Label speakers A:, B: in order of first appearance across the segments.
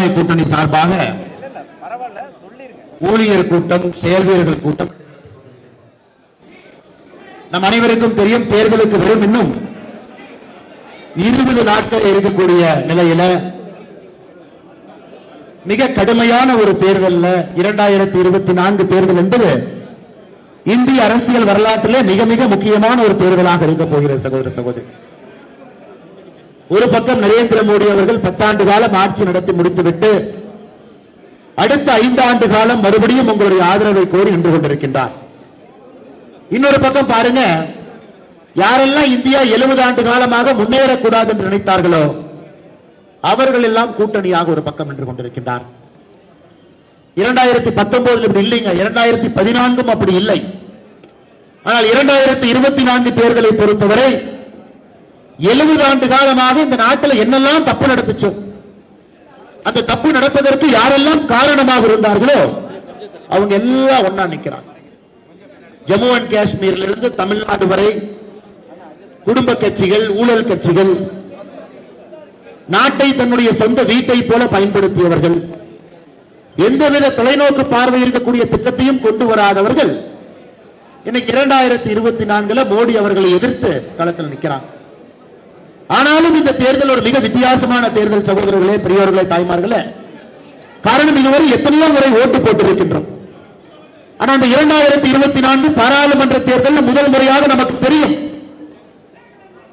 A: ஜனநாயக கூட்டணி சார்பாக ஊழியர் கூட்டம், செயல் வீரர்கள் கூட்டம். நம் அனைவருக்கும் தெரியும், தேர்தலுக்கு வெறும் இன்னும் 20 நாட்கள் இருக்கக்கூடிய நிலையில மிக கடுமையான ஒரு தேர்தல் 2024 தேர்தல் என்பது இந்திய அரசியல் வரலாற்றிலே மிக மிக முக்கியமான ஒரு தேர்தலாக இருக்க போகிறது. சகோதர சகோதரி, ஒரு பக்கம் நரேந்திர மோடி அவர்கள் 10 ஆண்டு காலம் ஆட்சி நடத்தி முடித்துவிட்டு அடுத்த 5 ஆண்டு காலம் மறுபடியும் உங்களுடைய ஆதரவை கோரி நின்று கொண்டிருக்கின்றார். இன்னொரு பக்கம் பாருங்க, யாரெல்லாம் இந்தியா 70 ஆண்டு காலமாக முன்னேறக்கூடாது என்று நினைத்தார்களோ அவர்கள் எல்லாம் கூட்டணியாக ஒரு பக்கம் நின்று கொண்டிருக்கின்றார். 2019 இப்படி இல்லைங்க, 2014 அப்படி இல்லை. ஆனால் 2024 தேர்தலை பொறுத்தவரை 70 ஆண்டு காலமாக இந்த நாட்டில் என்னெல்லாம் தப்பு நடந்துச்சோ அந்த தப்பு நடப்பதற்கு யாரெல்லாம் காரணமாக இருந்தார்களோ அவங்க எல்லாம் ஒன்னா நிற்கிறாங்க. ஜம்மு அண்ட் காஷ்மீரில் இருந்து தமிழ்நாடு வரை குடும்ப கட்சிகள், ஊழல் கட்சிகள், நாட்டை தன்னுடைய சொந்த வீட்டை போல பயன்படுத்தியவர்கள், எந்தவித தொலைநோக்கு பார்வை இருக்கக்கூடிய திட்டத்தையும் கொண்டு வராதவர்கள் இன்னைக்கு 2024 மோடி அவர்களை எதிர்த்து களத்தில் நிற்கிறாங்க. ஆனாலும் இந்த தேர்தல் ஒரு மிக வித்தியாசமான தேர்தல் சகோதரர்களே, பெரியவர்களே, தாய்மார்களே. காரணம், இதுவரை எத்தனையோ முறை ஓட்டு போட்டிருக்கின்றோம். ஆனால் இந்த 2024 பாராளுமன்ற தேர்தல் முதல் முறையாக நமக்கு தெரியும்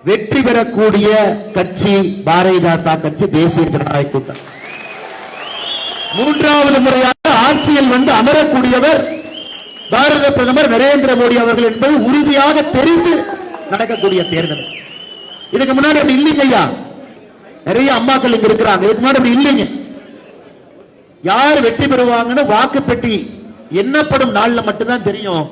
A: வெற்றி பெறக்கூடிய கட்சி பாரதிய ஜனதா கட்சி, தேசிய ஜனநாயக கூட்டணி. 3வது முறையாக ஆட்சியில் வந்து அமரக்கூடியவர் பாரத பிரதமர் நரேந்திர மோடி அவர்கள் என்பது உறுதியாக தெரிந்து நடக்கக்கூடிய தேர்தல். இதுக்கு முன்னாடி அப்படி இல்லைங்க ஐயா. நிறைய அம்மாக்கள் இங்க இருக்கிறாங்க. இதுக்கு முன்னாடி அப்படி இல்லைங்க. யார் வெற்றி பெறுவாங்கன்னு வாக்கு பெட்டி எண்ணப்படும் நாள்ல மட்டும்தான் தெரியும்.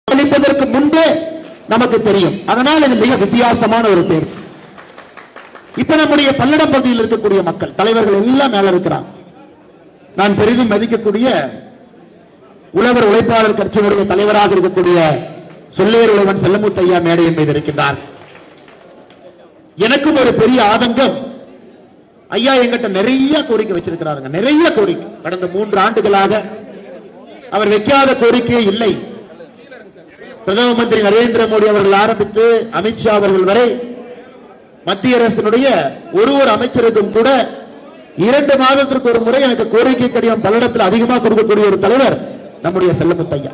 A: அளிப்பதற்கு முன்பே நமக்கு தெரியும். அதனால் இது மிக வித்தியாசமான ஒரு தேர்வு. இப்ப நம்முடைய பல்லடம் பகுதியில் இருக்கக்கூடிய மக்கள், தலைவர்கள் எல்லாம் மேல இருக்கிறாங்க. நான் பெரிதும் மதிக்கக்கூடிய உழவர் உழைப்பாளர் கட்சியினுடைய தலைவராக இருக்கக்கூடிய சொல்லேர் உழவன் செல்லமுத்தையா மேடையின் மீது இருக்கின்றார். எனக்கும் ஒரு பெரிய ஆதங்கம், ஐயா எங்கிட்ட நிறைய கோரிக்கை வச்சிருக்கிறாருங்க, நிறைய கோரிக்கை. கடந்த 3 ஆண்டுகளாக அவர் வைக்காத கோரிக்கையே இல்லை. பிரதம மந்திரி நரேந்திர மோடி அவர்கள் ஆரம்பித்து அமித்ஷா அவர்கள் வரை மத்திய அரசினுடைய ஒரு அமைச்சருக்கும் கூட 2 மாதத்திற்கு ஒரு முறை எனக்கு கோரிக்கை கடிதம் பல்லடத்தில் அதிகமாக கொடுக்கக்கூடிய ஒரு தலைவர் நம்முடைய செல்லமுத்தையா.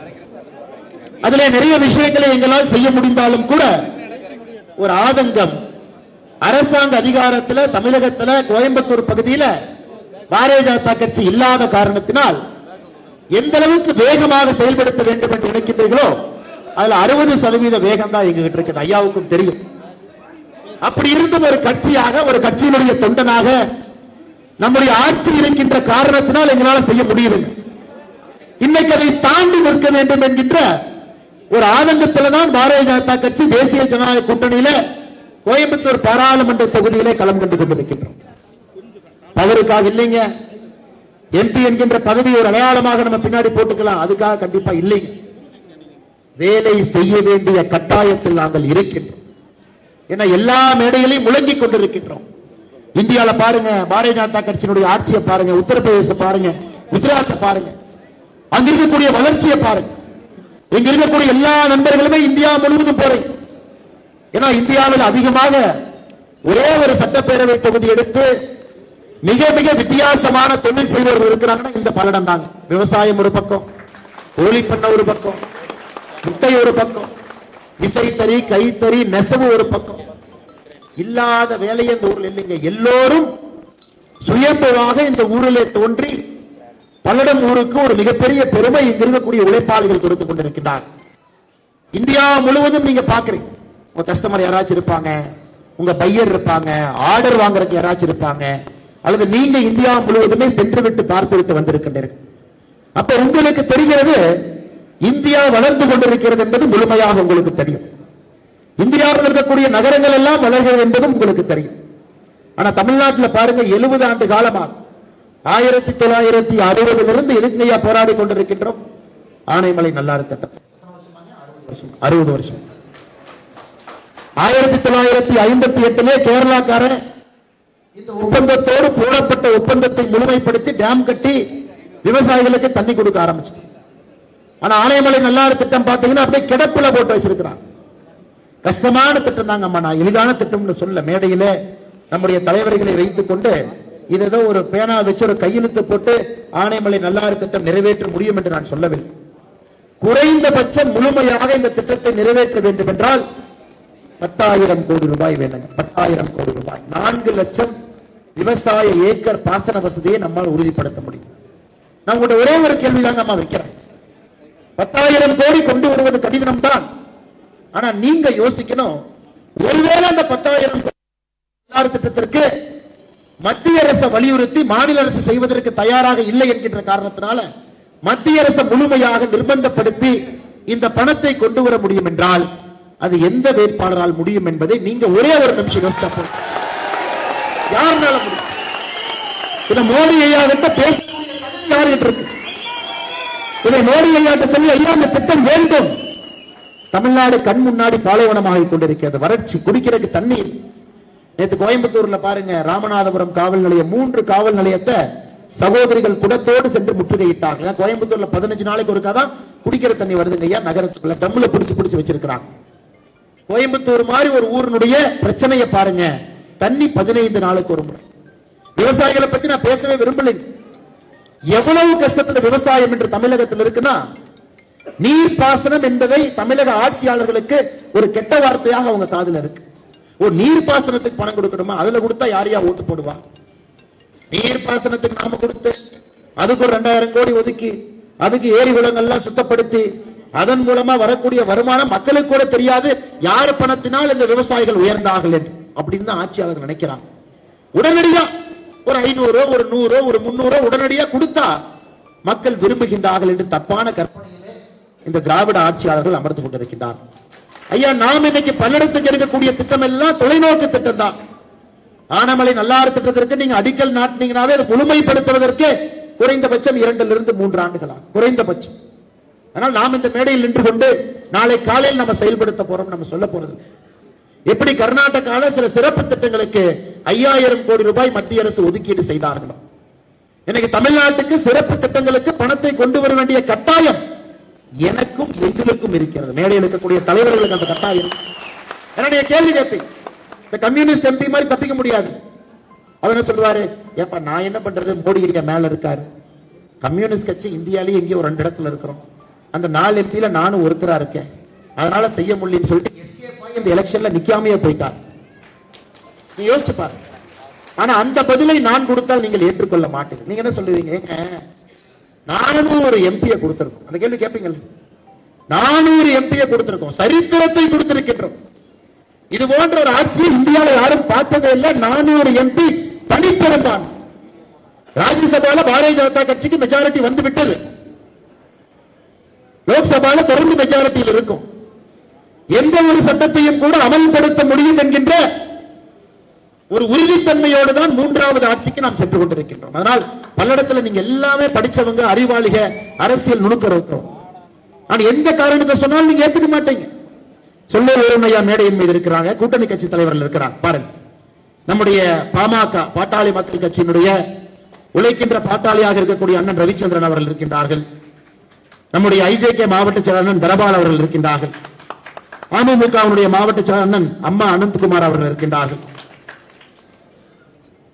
A: அதிலே நிறைய விஷயங்களை எங்களால் செய்ய முடிந்தாலும் கூட ஒரு ஆதங்கம், அரசாங்க அதிகாரத்தில் தமிழகத்தில் கோயம்புத்தூர் பகுதியில் பாரதிய ஜனதா கட்சி இல்லாத காரணத்தினால் எந்த அளவுக்கு வேகமாக செயல்படுத்த வேண்டும் என்று நினைக்கின்றீர்களோ அதுல 60% வேகம் தான் எங்ககிட்ட இருக்குது. ஐயாவுக்கும் தெரியும். அப்படி இருந்தும் ஒரு கட்சியாக, ஒரு கட்சியினுடைய தொண்டனாக நம்முடைய ஆட்சி இருக்கின்ற காரணத்தினால் எங்களால் செய்ய முடியுது. இன்னைக்கு அதை தாண்டி நிற்க வேண்டும் என்கின்ற ஒரு ஆதங்கத்தில் தான் பாரதிய ஜனதா கட்சி தேசிய ஜனநாயக கூட்டணியில கோயம்புத்தூர் பாராளுமன்ற தொகுதியிலே களம் கண்டு கொண்டிருக்கின்றோம். பவருக்காக இல்லைங்க. எம்பி என்கின்ற பதவி ஒரு அடையாளமாக நம்ம பின்னாடி போட்டுக்கலாம், அதுக்காக கண்டிப்பா இல்லைங்க. வேலை செய்ய வேண்டிய கட்டாயத்தில் நாங்கள் இருக்கின்றோம். ஏன்னா எல்லா மேடைகளையும் முழங்கிக் கொண்டிருக்கின்றோம். இந்தியால பாருங்க, பாரதிய ஜனதா கட்சியினுடைய ஆட்சியை பாருங்க, உத்தரப்பிரதேச பாருங்க, குஜராத்தை பாருங்க, அங்க இருக்கக்கூடிய வளர்ச்சியை பாருங்க. இங்க இருக்கக்கூடிய எல்லா நண்பர்களுமே இந்தியா முழுவதும் போறேன். ஏன்னா இந்தியாவில் அதிகமாக ஒரே ஒரு சட்டப்பேரவை தொகுதி எடுத்து மிக மிக வித்தியாசமான தொழில் செய்வர்கள் இருக்கிறாங்கன்னா இந்த பல்லடம் தாங்க. விவசாயம் ஒரு பக்கம், கோழி பண்ண ஒரு பக்கம், முட்டை ஒரு பக்கம், விசைத்தறி, கைத்தறி, நெசவு ஒரு பக்கம். இல்லாத வேலையை இந்த ஊரில் இல்லைங்க. எல்லோரும் சுயம்புவாக இந்த ஊரிலே தோன்றி பல்லடம் ஊருக்கு ஒரு மிகப்பெரிய பெருமை இங்க இருக்கக்கூடிய உழைப்பாளிகள் கொடுத்துக் கொண்டிருக்கிறார். இந்தியா முழுவதும் நீங்க பாக்குறீங்க, உங்க கஸ்டமர் யாராச்சும் இருப்பாங்க, உங்க பையர் இருப்பாங்க, ஆர்டர் வாங்குறதுக்கு யாராச்சும் இருப்பாங்க, அல்லது நீங்க இந்தியா முழுவதுமே சென்று விட்டு பார்த்து விட்டு வந்திருக்கின்றீர்கள். அப்ப உங்களுக்கு தெரிகிறது இந்தியா வளர்ந்து கொண்டிருக்கிறது என்பது முழுமையாக உங்களுக்கு தெரியும். இந்தியாவில் இருக்கக்கூடிய நகரங்கள் எல்லாம் வளர்கிறது என்பதும் உங்களுக்கு தெரியும். ஆனா தமிழ்நாட்டில் பாருங்க, 70 ஆண்டு காலமாக 1960 எதுக்கையா போராடி கொண்டிருக்கின்றோம். ஆனைமலை நல்லாறு திட்டம் 60 வருஷம். 1958 கேரளாக்காரன் இந்த ஒப்பந்தத்தோடு போடப்பட்ட ஒப்பந்தத்தை முழுமைப்படுத்தி டேம் கட்டி விவசாயிகளுக்கு தண்ணி கொடுக்க ஆரம்பிச்சு. ஆனா ஆனைமலை நல்லாறு திட்டம் பாத்தீங்கன்னா அப்படியே கிடப்புல போட்டு வச்சிருக்கிறான். கஷ்டமான திட்டம் தாங்க அம்மா, நான் எளிதான திட்டம்னு சொல்ல. மேடையில நம்முடைய தலைவர்களை வைத்துக் கொண்டு இது ஏதோ ஒரு பேனா வச்சு ஒரு கையெழுத்து போட்டு ஆனைமலை நல்லாறு திட்டம் நிறைவேற்ற முடியும் என்று நான் சொல்லவில்லை. குறைந்தபட்சம் முழுமையாக இந்த திட்டத்தை நிறைவேற்ற வேண்டும் என்றால் 10,000 கோடி ரூபாய் வேண்டுங்க. 10,000 கோடி ரூபாய், 4 லட்சம் விவசாய ஏக்கர் பாசன வசதியை நம்மால் உறுதிப்படுத்த முடியும். நான் உங்கள்கிட்ட ஒரே ஒரு கேள்விதாங்க அம்மா வைக்கிறேன். 10,000 கோடி கொண்டு வருவது கடினம் தான். ஆனா நீங்க யோசிக்கணும், ஒருவேளை அந்த 10,000 கோடி திட்டத்திற்கு மத்திய அரசை வலியுறுத்தி மாநில அரசு செய்வதற்கு தயாராக இல்லை என்கின்ற காரணத்தினால மத்திய அரசு முழுமையாக நிர்பந்தப்படுத்தி இந்த பணத்தை கொண்டு வர முடியும் என்றால் அது எந்த வேட்பாளரால் முடியும் என்பதை நீங்க ஒரே ஒரு நிமிஷம் யோசிச்சா போதும். யாருனால முடியும்? இதை மோடி ஐயா கிட்ட பேச யாருகிட்ட இருக்கு? இதை மோடி ஐயா கிட்ட சொல்லி ஐயா இந்த திட்டம் வேண்டும். தமிழ்நாடு கண் முன்னாடி பாலைவனமாக கொண்டிருக்கிறது. வறட்சி, குடிக்கிறதுக்கு தண்ணீர். நேற்று கோயம்புத்தூர்ல பாருங்க, ராமநாதபுரம் காவல் நிலையம் 3 காவல் நிலையத்தை சகோதரிகள் குடத்தோடு சென்று முற்றுகையிட்டாங்க. கோயம்புத்தூர்ல 15 நாளைக்கு ஒருக்காதான் குடிக்கிற தண்ணி வருதுங்க ஐயா. நகரத்துக்குள்ள டம்ல பிடிச்சு வச்சிருக்கிறாங்க. கோயம்புத்தூர் மாதிரி ஒரு ஊரினுடைய பிரச்சனையை பாருங்க, தண்ணி 15 நாளுக்கு ஒரு முறை. விவசாயிகளை பத்தி நான் பேசவே விரும்பலை. எவ்வளவு கஷ்டத்துல விவசாயம் என்று தமிழகத்தில் இருக்குன்னா, நீர்ப்பாசனம் என்பதை தமிழக ஆட்சியாளர்களுக்கு ஒரு கெட்ட வார்த்தையாக அவங்க காதுல இருக்கு. ஒரு நீர்ப்பாசனத்துக்கு பணம் கொடுக்கணுமா? அதுல கொடுத்தா யாரையா ஓட்டு போடுவா? நீர்ப்பாசனத்துக்கு நாம கொடுத்து அதுக்கு ஒரு 2,000 கோடி ஒதுக்கி அதுக்கு ஏரி குளங்கள்லாம் சுத்தப்படுத்தி அதன் மூலமா வரக்கூடிய வருமானம் மக்களுக்கு கூட தெரியாது யார் பணத்தினால் இந்த விவசாயிகள் உயர்ந்தார்கள் என்று அப்படின்னு தான் ஆட்சியாளர்கள் நினைக்கிறாங்க. உடனடியா ஒரு 500 ஒரு 100 ஒரு 300 உடனடியா கொடுத்தா மக்கள் விரும்புகின்றார்கள் என்று தப்பான கற்பனையிலே இந்த திராவிட ஆட்சியாளர்கள் அமர்ந்து கொண்டிருக்கின்றார். ஐயா, நாம் இன்னைக்கு பல்லடத்துக்கு எடுக்கக்கூடிய திட்டம் எல்லாம் தொலைநோக்கு திட்டம் தான். ஆனைமலை நல்லாறு திட்டத்திற்கு நீங்க அடிக்கல் நாட்டினீங்கன்னாவே அதை முழுமைப்படுத்துவதற்கு குறைந்தபட்சம் 2 to 3 ஆண்டுகளா குறைந்தபட்சம். ஆனால் நாம் இந்த மேடையில் நின்று கொண்டு நாளை காலையில் நம்ம செயல்படுத்த போறோம், நம்ம சொல்ல போறது எப்படி கர்நாடகால சில சிறப்பு திட்டங்களுக்கு 5,000 கோடி ரூபாய் மத்திய அரசு ஒதுக்கீடு செய்தார்களோ, இன்னைக்கு தமிழ்நாட்டுக்கு சிறப்பு திட்டங்களுக்கு பணத்தை கொண்டு வர வேண்டிய கட்டாயம் எனக்கும் எங்களுக்கும் இருக்கிறது. மேடையில் இருக்கக்கூடிய தலைவர்களுக்கு அந்த கட்டாயம். என்னுடைய கேள்வி கேட்பேன், இந்த கம்யூனிஸ்ட் எம்பி மாதிரி தப்பிக்க முடியாது. அவர் என்ன சொல்லுவாரு, ஏப்பா நான் என்ன பண்றது, மோடி ஐயா மேல இருக்காரு, கம்யூனிஸ்ட் கட்சி இந்தியாலேயே எங்கேயோ 2 இடத்துல இருக்கிறோம், அந்த 4 எம்பியில நானும் ஒருத்தரா இருக்கேன், அதனால செய்ய முடியலன்னு சொல்லிட்டு இந்த எலெக்ஷன்ல நிக்காமையே போயிட்டார். நீ யோசிச்சு பாரு. ஆனா அந்த பதிலை நான் கொடுத்தால் நீங்கள் ஏற்றுக்கொள்ள மாட்டீங்க. நீங்க என்ன சொல்லுவீங்க, 400 எம்பியை கொடுத்திருக்கோம். அந்த கேள்வி கேட்பீங்க. 400 எம்பியை கொடுத்திருக்கோம், சரித்திரத்தை கொடுத்திருக்கின்றோம். இது போன்ற ஒரு ஆட்சியை இந்தியாவில் யாரும் பார்த்ததே இல்லை. 400 எம்பி தனிப்பெரும்பான். ராஜ்யசபால பாரதிய ஜனதா கட்சிக்கு மெஜாரிட்டி வந்து விட்டது, லோக்சபால தொடர்ந்து மெஜாரிட்டியில் இருக்கும். எந்த ஒரு சட்டத்தையும் கூட அமல்படுத்த முடியும் என்கின்ற ஒரு உறுதித்தன்மையோடு தான் 3வது ஆட்சிக்கு நாம் சென்று கொண்டிருக்கின்றோம். அதனால் பல்லடத்தில் நீங்க எல்லாமே படிச்சவங்க, அறிவாளிக, அரசியல் நுணுக்கம் இருக்கிறோம். ஆனா எந்த காரணத்தை சொன்னாலும் நீங்க ஏத்துக்க மாட்டீங்க. சொல்ல ஒருமையா மேடையின் மீது இருக்கிறாங்க, கூட்டணி கட்சி தலைவர்கள் இருக்கிறாங்க. பாருங்க, நம்முடைய பாமக பாட்டாளி மக்கள் கட்சியினுடைய உழைக்கின்ற பாட்டாளியாக இருக்கக்கூடிய அண்ணன் ரவிச்சந்திரன் அவர்கள் இருக்கின்றார்கள். நம்முடைய ஐஜேகே மாவட்ட செயலாளர் தரபால் அவர்கள் இருக்கின்றார்கள். அமமுகவுடைய மாவட்ட செயலாளர் அண்ணன் அம்மா அனந்த்குமார் அவர்கள் இருக்கின்றார்கள்.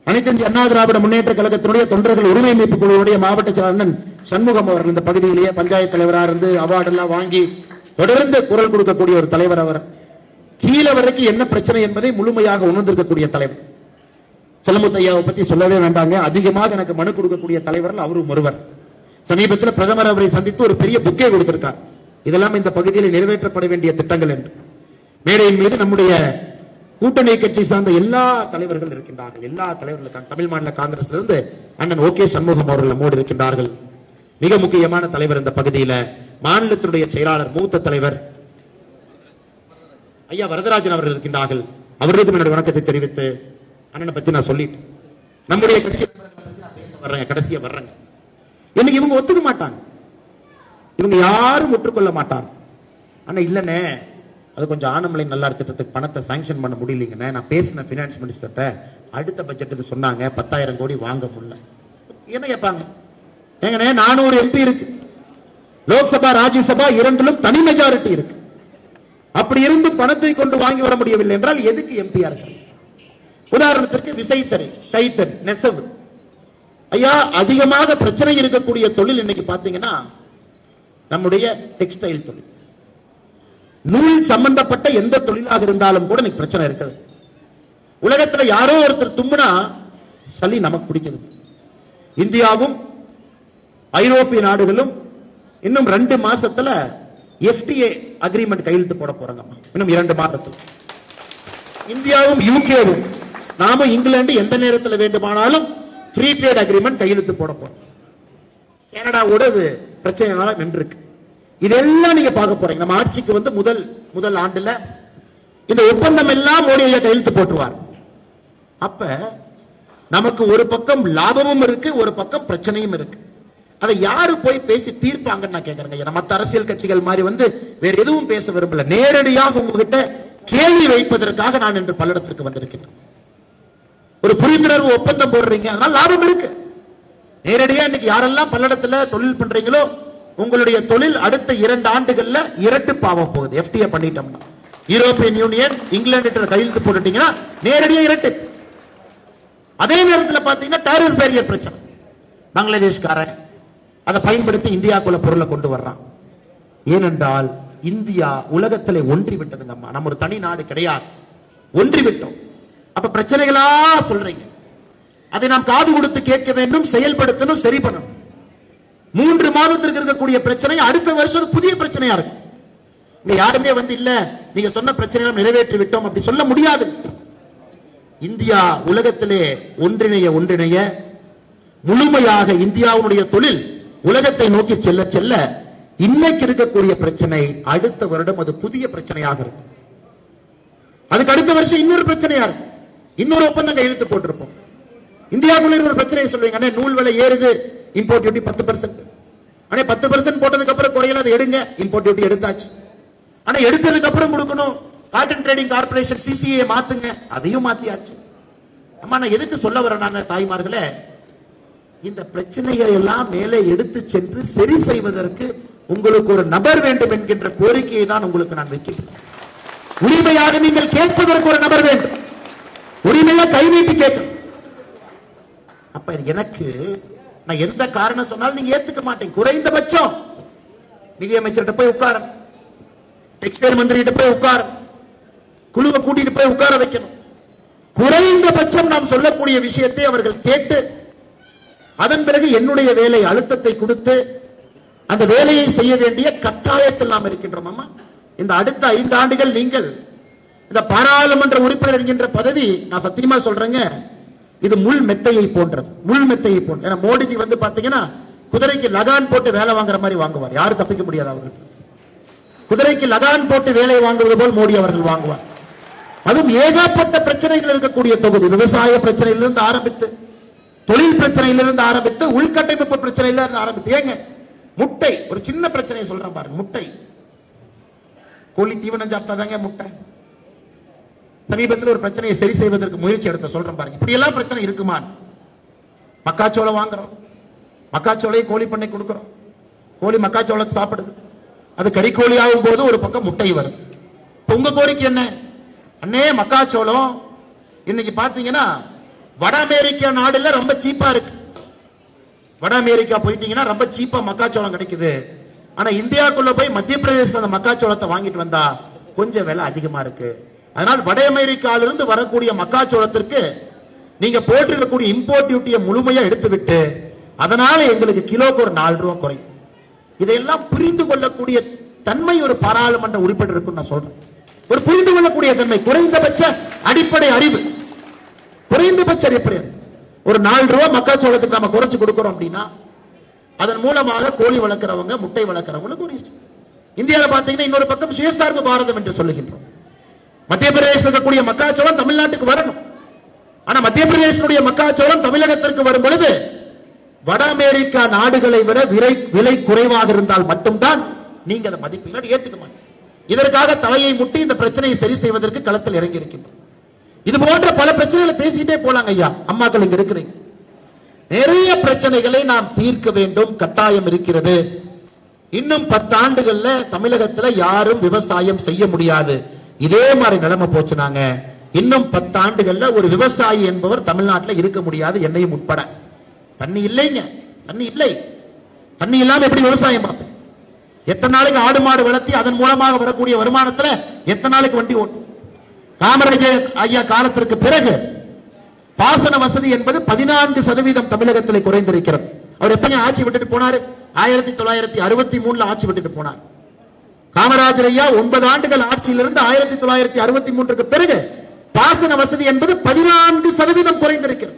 A: அனைத்து இந்திய அண்ணா திராவிட முன்னேற்ற கழகத்தினுடைய தொண்டர்கள் உரிமை மீட்பு குழுவுடைய மாவட்ட செயலாளர் அண்ணன் சண்முகம் அவர்கள் இந்த பகுதியிலேயே பஞ்சாயத்து தலைவராக இருந்து அவார்டு எல்லாம் வாங்கி தொடர்ந்து குரல் கொடுக்கக்கூடிய ஒரு தலைவர். அவர் கீழே வரைக்கும் என்ன பிரச்சனை என்பதை முழுமையாக உணர்ந்திருக்கக்கூடிய தலைவர். செல்லமுத்தையாவை பத்தி சொல்லவே வேண்டாங்க, அதிகமாக எனக்கு மனு கொடுக்கக்கூடிய தலைவர்கள் அவரும் ஒருவர். சமீபத்தில் பிரதமர் அவரை சந்தித்து ஒரு பெரிய புக்கே கொடுத்திருக்கார். இதெல்லாம் இந்த பகுதியில் நிறைவேற்றப்பட வேண்டிய திட்டங்கள் என்று. மேடையின் மீது நம்முடைய கூட்டணி கட்சி சார்ந்த எல்லா தலைவர்கள் இருக்கின்றார்கள். எல்லா தலைவர்களும் தமிழ் மாநில காங்கிரஸ்ல இருந்து அண்ணன் ஓகே சண்முகம் அவர்கள் நம்மோடு இருக்கின்றார்கள். மிக முக்கியமான தலைவர் இந்த பகுதியில. மாநிலத்தினுடைய செயலாளர் மூத்த தலைவர் ஐயா வரதராஜன் அவர்கள் இருக்கின்றார்கள். அவர்களுக்கும் என்னுடைய வணக்கத்தை தெரிவித்து அண்ணனை பத்தி நான் சொல்லிட்டு நம்முடைய கட்சி பேச வர்றேன், கடைசியா வர்றேங்க. இன்னைக்கு இவங்க ஒத்துக்க மாட்டாங்க, இவங்க யாரும் ஒற்றுக்கொள்ள மாட்டாங்க. ஆனா இல்லனே அது கொஞ்சம் ஆனமலை நல்லார் திட்டத்துக்கு பணத்தை சாங்ஷன் பண்ண முடியலங்கண்ணே. நான் பேசின பினான்ஸ் மினிஸ்டர்கிட்ட அடுத்த பட்ஜெட்டுக்கு சொன்னாங்க 10,000 கோடி வாங்க முடியல. என்ன கேட்பாங்க? ஏங்கண்ணே 400 MP இருக்கு, லோக்சபா ராஜ்யசபா இரண்டிலும் தனி மெஜாரிட்டி இருக்கு. அப்படி இருந்து பணத்தை கொண்டு வாங்கி வர முடியவில்லை என்றால் எதுக்கு எம்பியா இருக்கு? உதாரணத்திற்கு விசைத்தறி, கைத்தறி, நெசவு. ஐயா, அதிகமாக பிரச்சனை இருக்கக்கூடிய தொழில் இன்னைக்கு பாத்தீங்கன்னா நம்முடைய டெக்ஸ்டைல் தொழில். நூல் சம்பந்தப்பட்ட எந்த தொழிலாக இருந்தாலும் கூட இன்னைக்கு பிரச்சனை இருக்குது. உலகத்துல யாரோ ஒருத்தர் தும்முனா சளி நமக்கு பிடிக்குது. இந்தியாவும் ஐரோப்பிய நாடுகளும் இன்னும் 2 மாசத்துல FTA அக்ரிமெண்ட் கையெழுத்து போட போறாங்க. இன்னும் 2 மாதத்தில் இந்தியாவும் யூகேவும் நாம இங்கிலாந்து எந்த நேரத்தில் வேண்டுமானாலும் ஃப்ரீ ட்ரேட் அக்ரிமெண்ட் கையெழுத்து போட போறோம். கனடாவோட பிரச்சனைனால நின்றுருக்கு. இதெல்லாம் நீங்க பார்க்க போறீங்க. நம்ம ஆட்சிக்கு வந்து முதல் ஆண்டுல இந்த ஒப்பந்தம் எல்லாம் மோடி ஐயா கையெழுத்து போட்டுருவார். அப்ப நமக்கு ஒரு பக்கம் லாபமும் இருக்கு, ஒரு பக்கம் பிரச்சனையும் இருக்கு. அதை யாரு போய் பேசி தீர்ப்பாங்கன்னு நான் கேட்கிறேன். மற்ற அரசியல் கட்சிகள் மாதிரி வந்து வேற எதுவும் பேச விரும்பல. நேரடியாக உங்ககிட்ட கேள்வி வைப்பதற்காக நான் இன்று பல்லடத்திற்கு வந்திருக்கிறேன். ஒரு புரிந்துணர்வு ஒப்பந்தம் போடுறீங்க, அதனால லாபம் இருக்கு. நேரடியா இன்னைக்கு யாரெல்லாம் பல்லடத்துல தொழில் பண்றீங்களோ உங்களுடைய தொழில் அடுத்த 2 ஆண்டுகள்ல இரட்டிப்பாக போகுது. FTA பண்ணிட்டோம்னா யூரோப்பியன் யூனியன் இங்கிலாந்து கையெழுத்து போட்டுட்டீங்கன்னா நேரடியா இரட்டிப்பு. அதே நேரத்தில் பாத்தீங்கன்னா டாரிஃப் பேரியர் பிரச்சனை. பங்களாதேஷ்காரன் அதை பயன்படுத்தி இந்தியாக்குள்ள பொருளை கொண்டு வர்றான். ஏனென்றால் இந்தியா உலகத்திலே ஒன்றி விட்டதுங்கம்மா. நம்ம ஒரு தனி நாடு கிடையாது, ஒன்றி விட்டோம். அப்ப பிரச்சனைகளா சொல்றீங்க, அதை நாம் காது கொடுத்து கேட்க வேண்டும், செயல்படுத்தணும், சரி பண்ணணும். 3 மாதத்திற்கு இருக்கக்கூடிய பிரச்சனை அடுத்த வருஷம் புதிய பிரச்சனையா இருக்கும். இங்க யாருமே வந்து இல்ல நீங்க சொன்ன பிரச்சனைகளை நிறைவேற்றி விட்டோம் அப்படி சொல்ல முடியாது. இந்தியா உலகத்திலே ஒன்றிணைய முழுமையாக இந்தியாவுடைய தொழில் உலகத்தை நோக்கி செல்ல செல்ல இன்னைக்கு இருக்கக்கூடிய பிரச்சனை அடுத்த வருடம் அது புதிய பிரச்சனையாக இருக்கும். அதுக்கு அடுத்த வருஷம் இன்னொரு பிரச்சனையா இருக்கும். இன்னொரு ஒப்பந்தம் கையெழுத்து போட்டிருப்போம். இந்தியாவுக்குள்ள ஒரு பிரச்சனையை சொல்லுவீங்க, நூல் விலை ஏறுது, இம்போர்ட் டியூட்டி 10%. ஆனா 10% போட்டதுக்கு அப்புறம் குறையல, அதை எடுங்க, இம்போர்ட் டியூட்டி எடுத்தாச்சு. ஆனா எடுத்ததுக்கு அப்புறம் கொடுக்கணும், காட்டன் ட்ரேடிங் கார்பரேஷன் CCA மாத்துங்க, அதையும் மாத்தியாச்சு. அம்மா நான் எதுக்கு சொல்ல வரேன் தாய்மார்களே, இந்த பிரச்சனைகளை எல்லாம் மேலே எடுத்து சென்று சரி செய்வதற்கு உங்களுக்கு ஒரு நபர் வேண்டும் என்கின்ற கோரிக்கையை தான் உங்களுக்கு நான் வைக்கிறேன். உரிமையாக நீங்கள் கேட்பதற்கு ஒரு நபர் வேண்டும், உரிமையா கை நீட்டி கேட்கணும். அப்ப எனக்கு நான் எந்த காரணம் சொன்னாலும் நீங்க ஏத்துக்க மாட்டேங்க. குறைந்தபட்சம் நிதியமைச்சர்கிட்ட போய் உட்கார, டெக்ஸ்டைல் மந்திரிகிட்ட போய் உட்கார, குழுவை கூட்டிட்டு போய் உட்கார வைக்கணும். குறைந்தபட்சம் நாம் சொல்லக்கூடிய விஷயத்தை அவர்கள் கேட்டு அதன் பிறகு என்னுடைய வேலை அழுத்தத்தை கொடுத்து அந்த வேலையை செய்ய வேண்டிய கட்டாயத்தில் நாம் இருக்கின்றோம். அம்மா இந்த அடுத்த 5 ஆண்டுகள் நீங்கள் இந்த பாராளுமன்ற உறுப்பினர் என்கின்ற பதவி நான் சத்தியமா சொல்றேங்க, இது முள் மெத்தையை போன்றது. முள் மெத்தையை போன்ற. ஏன்னா மோடிஜி வந்து பாத்தீங்கன்னா குதிரைக்கு லகான் போட்டு வேலை வாங்குற மாதிரி வாங்குவார். யாரும் தப்பிக்க முடியாது. அவர்கள் குதிரைக்கு லகான் போட்டு வேலை வாங்குவது போல் மோடி அவர்கள் வாங்குவார். அதுவும் ஏகப்பட்ட பிரச்சனைகள் இருக்கக்கூடிய தொகுதி. விவசாய பிரச்சனையிலிருந்து ஆரம்பித்து, தொழில் பிரச்சனையிலிருந்து ஆரம்பித்து, உள்கட்டமைப்பு பிரச்சனையிலிருந்து ஆரம்பித்து, ஏங்க முட்டை ஒரு சின்ன பிரச்சனையை சொல்றேன் பாருங்க. முட்டை, கோழி தீவனம் சாப்பிட்டாதாங்க முட்டை. சமீபத்தில் ஒரு பிரச்சனையை சரி செய்வதற்கு முயற்சி எடுத்த சொல்றேன் பாருங்க. இப்படி எல்லாம் பிரச்சனை இருக்குமா? மக்காச்சோளம் வாங்குறோம், மக்காச்சோளையை கோழி பண்ணை கொடுக்கிறோம், கோழி மக்காச்சோளத்தை சாப்பிடுது, அது கறிக்கோழி ஆகும் போது ஒரு பக்கம் முட்டை வருது. உங்க கோரிக்கை என்ன? அண்ணே மக்காச்சோளம் இன்னைக்கு பாத்தீங்கன்னா வட அமெரிக்கா நாடுல ரொம்ப சீப்பா இருக்கு. வட அமெரிக்கா போயிட்டீங்கன்னா ரொம்ப சீப்பா மக்காச்சோளம் கிடைக்குது. ஆனா இந்தியாவுக்குள்ள போய் மத்திய பிரதேசத்துல அந்த மக்காச்சோளத்தை வாங்கிட்டு வந்தா கொஞ்சம் விலை அதிகமா இருக்கு. அதனால் வட அமெரிக்காவிலிருந்து வரக்கூடிய மக்காச்சோளத்திற்கு நீங்க போட்டிருக்கக்கூடிய இம்போர்ட் டியூட்டியை முழுமையா எடுத்துவிட்டு அதனால எங்களுக்கு கிலோக்கு ஒரு 4 ரூபாய் குறையும். இதையெல்லாம் புரிந்து கொள்ளக்கூடிய தன்மை ஒரு பாராளுமன்ற உறுப்பினர் இருக்கும் நான் சொல்றேன். ஒரு புரிந்து கொள்ளக்கூடிய தன்மை, குறைந்தபட்ச அடிப்படை அறிவு, குறைந்தபட்ச அடிப்படை. ஒரு 4 ரூபாய் மக்காச்சோளத்துக்கு நம்ம குறைச்சு கொடுக்கிறோம் அப்படின்னா அதன் மூலமாக கோழி வளர்க்கிறவங்க, முட்டை வளர்க்கிறவங்களுக்கு ஒரு இந்தியாவில் பாத்தீங்கன்னா இன்னொரு பக்கம் சுயசார்பு பாரதம் என்று சொல்லுகின்றோம். மத்திய பிரதேசத்தில் இருக்கக்கூடிய மக்காச்சோளம் தமிழ்நாட்டுக்கு வரணும். ஆனா மத்திய பிரதேசனுடைய மக்காச்சோளம் தமிழகத்திற்கு வரும் பொழுது வட அமெரிக்கா நாடுகளை விட விலை குறைவாக இருந்தால் மட்டும்தான் நீங்க அதை மதிப்பீங்க, ஏத்துக்க மாட்டீங்க. இதற்காக தலையை முட்டி இந்த பிரச்சனையை சரி செய்வதற்கு களத்தில் இறங்கி இருக்கின்றோம். இது போன்ற பல பிரச்சனைகளை பேசிக்கிட்டே போலாங்க ஐயா. அம்மாக்கள் இங்க இருக்கிறீங்க. நிறைய பிரச்சனைகளை நாம் தீர்க்க வேண்டும், கட்டாயம் இருக்கிறது. இன்னும் 10 ஆண்டுகள்ல தமிழகத்துல யாரும் விவசாயம் செய்ய முடியாது. இதே மாதிரி நிலைமை போச்சுனாங்க இன்னும் 10 ஆண்டுகள்ல ஒரு விவசாயி என்பவர் தமிழ்நாட்டில் இருக்க முடியாது, என்னையும் உட்பட. தண்ணி இல்லைங்க, தண்ணி இல்லை. தண்ணி இல்லாம எப்படி விவசாயம் பார்ப்போம்? எத்தனை நாளைக்கு ஆடு மாடு வளர்த்தி அதன் மூலமாக வரக்கூடிய வருமானத்துல எத்தனை நாளைக்கு வண்டி ஓட்டும்? காமராஜர் ஐயா காலத்திற்கு பிறகு பாசன வசதி என்பது 14% தமிழகத்தில் குறைந்திருக்கிறது. அவர் எப்ப ஆட்சி விட்டுட்டு போனாரு? 1963 ஆட்சி விட்டுட்டு போனார். காமராஜர் ஐயா 9 ஆண்டுகள் ஆட்சியிலிருந்து 1963 பிறகு பாசன வசதி என்பது 14% குறைந்திருக்கிறது.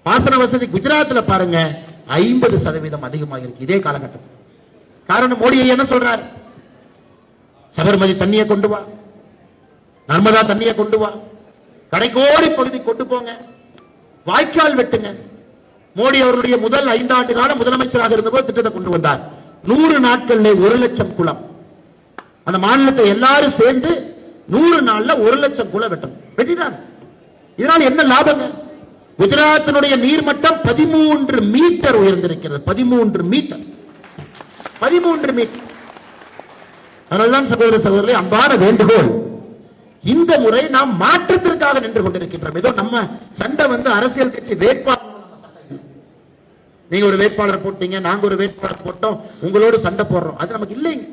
A: பாசன வசதி குஜராத்தில் பாருங்க 50% அதிகமாக இருக்கு இதே காலகட்டத்தில். காரணம் மோடி என்ன சொல்றார்? சபர்மதி தண்ணியை கொண்டு வா, நர்மதா தண்ணியை கொண்டு வா, கடைக்கோடி பகுதி கொண்டு போங்க, வாய்க்கால் வெட்டுங்க. மோடி அவருடைய முதல் 5 ஆண்டு காலம் முதலமைச்சராக இருந்தபோது திட்டத்தை கொண்டு வந்தார். 100 நாட்கள்ல 1 லட்சம் குளம். அந்த மாநிலத்தை எல்லாரும் சேர்ந்து 100 நாள்ல 1 லட்சம் குளம் வெட்டணும். வெட்டினார். இதனால் என்ன லாபங்க? குஜராத்தினுடைய நீர்மட்டம் 13 மீட்டர் உயர்ந்திருக்கிறது. 13 மீட்டர். அதனால்தான் சகோதர சகோதரர்களே, அன்பான வேண்டுகோள், இந்த முறை நாம் மாற்றத்திற்காக நின்று கொண்டிருக்கின்றோம். ஏதோ நம்ம சண்டை அரசியல் கட்சி வேட்பாளர், நீங்க ஒரு வேட்பாளர் போட்டீங்க, நாங்க ஒரு வேட்பாளர் போட்டோம், உங்களோடு சண்டை போடுறோம், அது நமக்கு இல்லைங்க.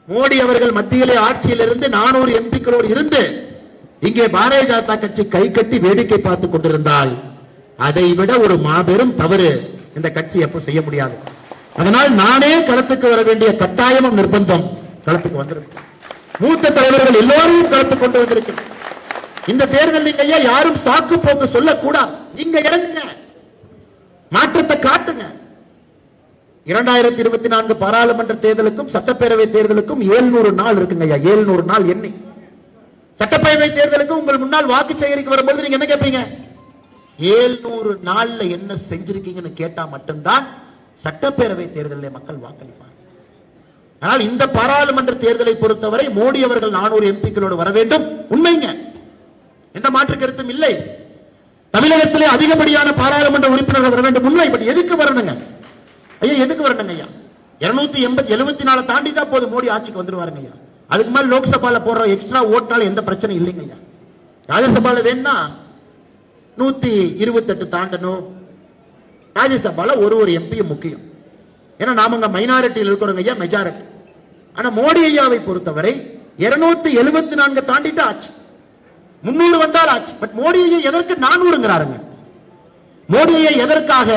A: மோடி அவர்கள் மத்தியிலே ஆட்சியில் இருந்து 400 எம்பிக்களோடு இருந்து இங்கே பாரதிய ஜனதா கட்சி கை கட்டி வேடிக்கை பார்த்துக் கொண்டிருந்தால் அதை விட ஒரு மாபெரும் தவறு இந்த கட்சி எப்ப செய்ய முடியாது. அதனால் நானே களத்துக்கு வர வேண்டிய கட்டாயமும் நிர்பந்தம் களத்துக்கு வந்திருக்கு. மூத்த தலைவர்கள் எல்லோரையும் களத்துக்கு கொண்டு வந்திருக்கிறது. இந்த தேர்தல் நீங்க யாரும் சாக்கு போக்கு சொல்லக்கூடாது. நீங்க இறங்குங்க, மாற்றத்தை காட்டுங்க. 2024 பாராளுமன்ற தேர்தலுக்கும் சட்டப்பேரவை தேர்தலுக்கும் 700 நாள் இருக்குங்க ஐயா. 700 நாள் எண்ணி சட்டப்பேரவை தேர்தலுக்கு உங்கள் முன்னால் வாக்கு சேகரிக்க வரும்போது நீங்க என்ன கேட்பீங்க? 700 நாள்ல என்ன செஞ்சிருக்கீங்கன்னு கேட்டா மட்டும்தான் சட்டப்பேரவை தேர்தலில் மக்கள் வாக்களிப்பார். ஆனால் இந்த பாராளுமன்ற தேர்தலை பொறுத்தவரை மோடி அவர்கள் 400 எம்பிக்களோடு வர வேண்டும். உண்மைங்க, எந்த மாற்று கருத்தும் இல்லை. தமிழகத்திலே அதிகப்படியான பாராளுமன்ற உறுப்பினர்கள் வர வேண்டும், உண்மை. பட் எதுக்கு வரணுங்க ஐயா? எதுக்கு வரணுங்க ஐயா? 274 தாண்டிட்டா போதும், மோடி ஆட்சிக்கு வந்துருவாருங்க ஐயா. அதுக்கு மேல லோக்சபால போடுற எக்ஸ்ட்ரா ஓட்டால எந்த பிரச்சனை இல்லைங்க ஐயா. ராஜ்யசபால வேணா 128 தாண்டணும். ராஜ்யசபால ஒரு எம்பி முக்கியம். ஏன்னா நாம மைனாரிட்டியில் இருக்கிறோங்க ஐயா, மெஜாரிட்டி. ஆனா மோடி ஐயாவை பொறுத்தவரை 274 தாண்டிட்டு ஆச்சு, 300 வந்தால் ஆச்சு. பட் மோடி ஐயா எதற்கு 400ங்கிறாருங்க? மோடி ஐயா எதற்காக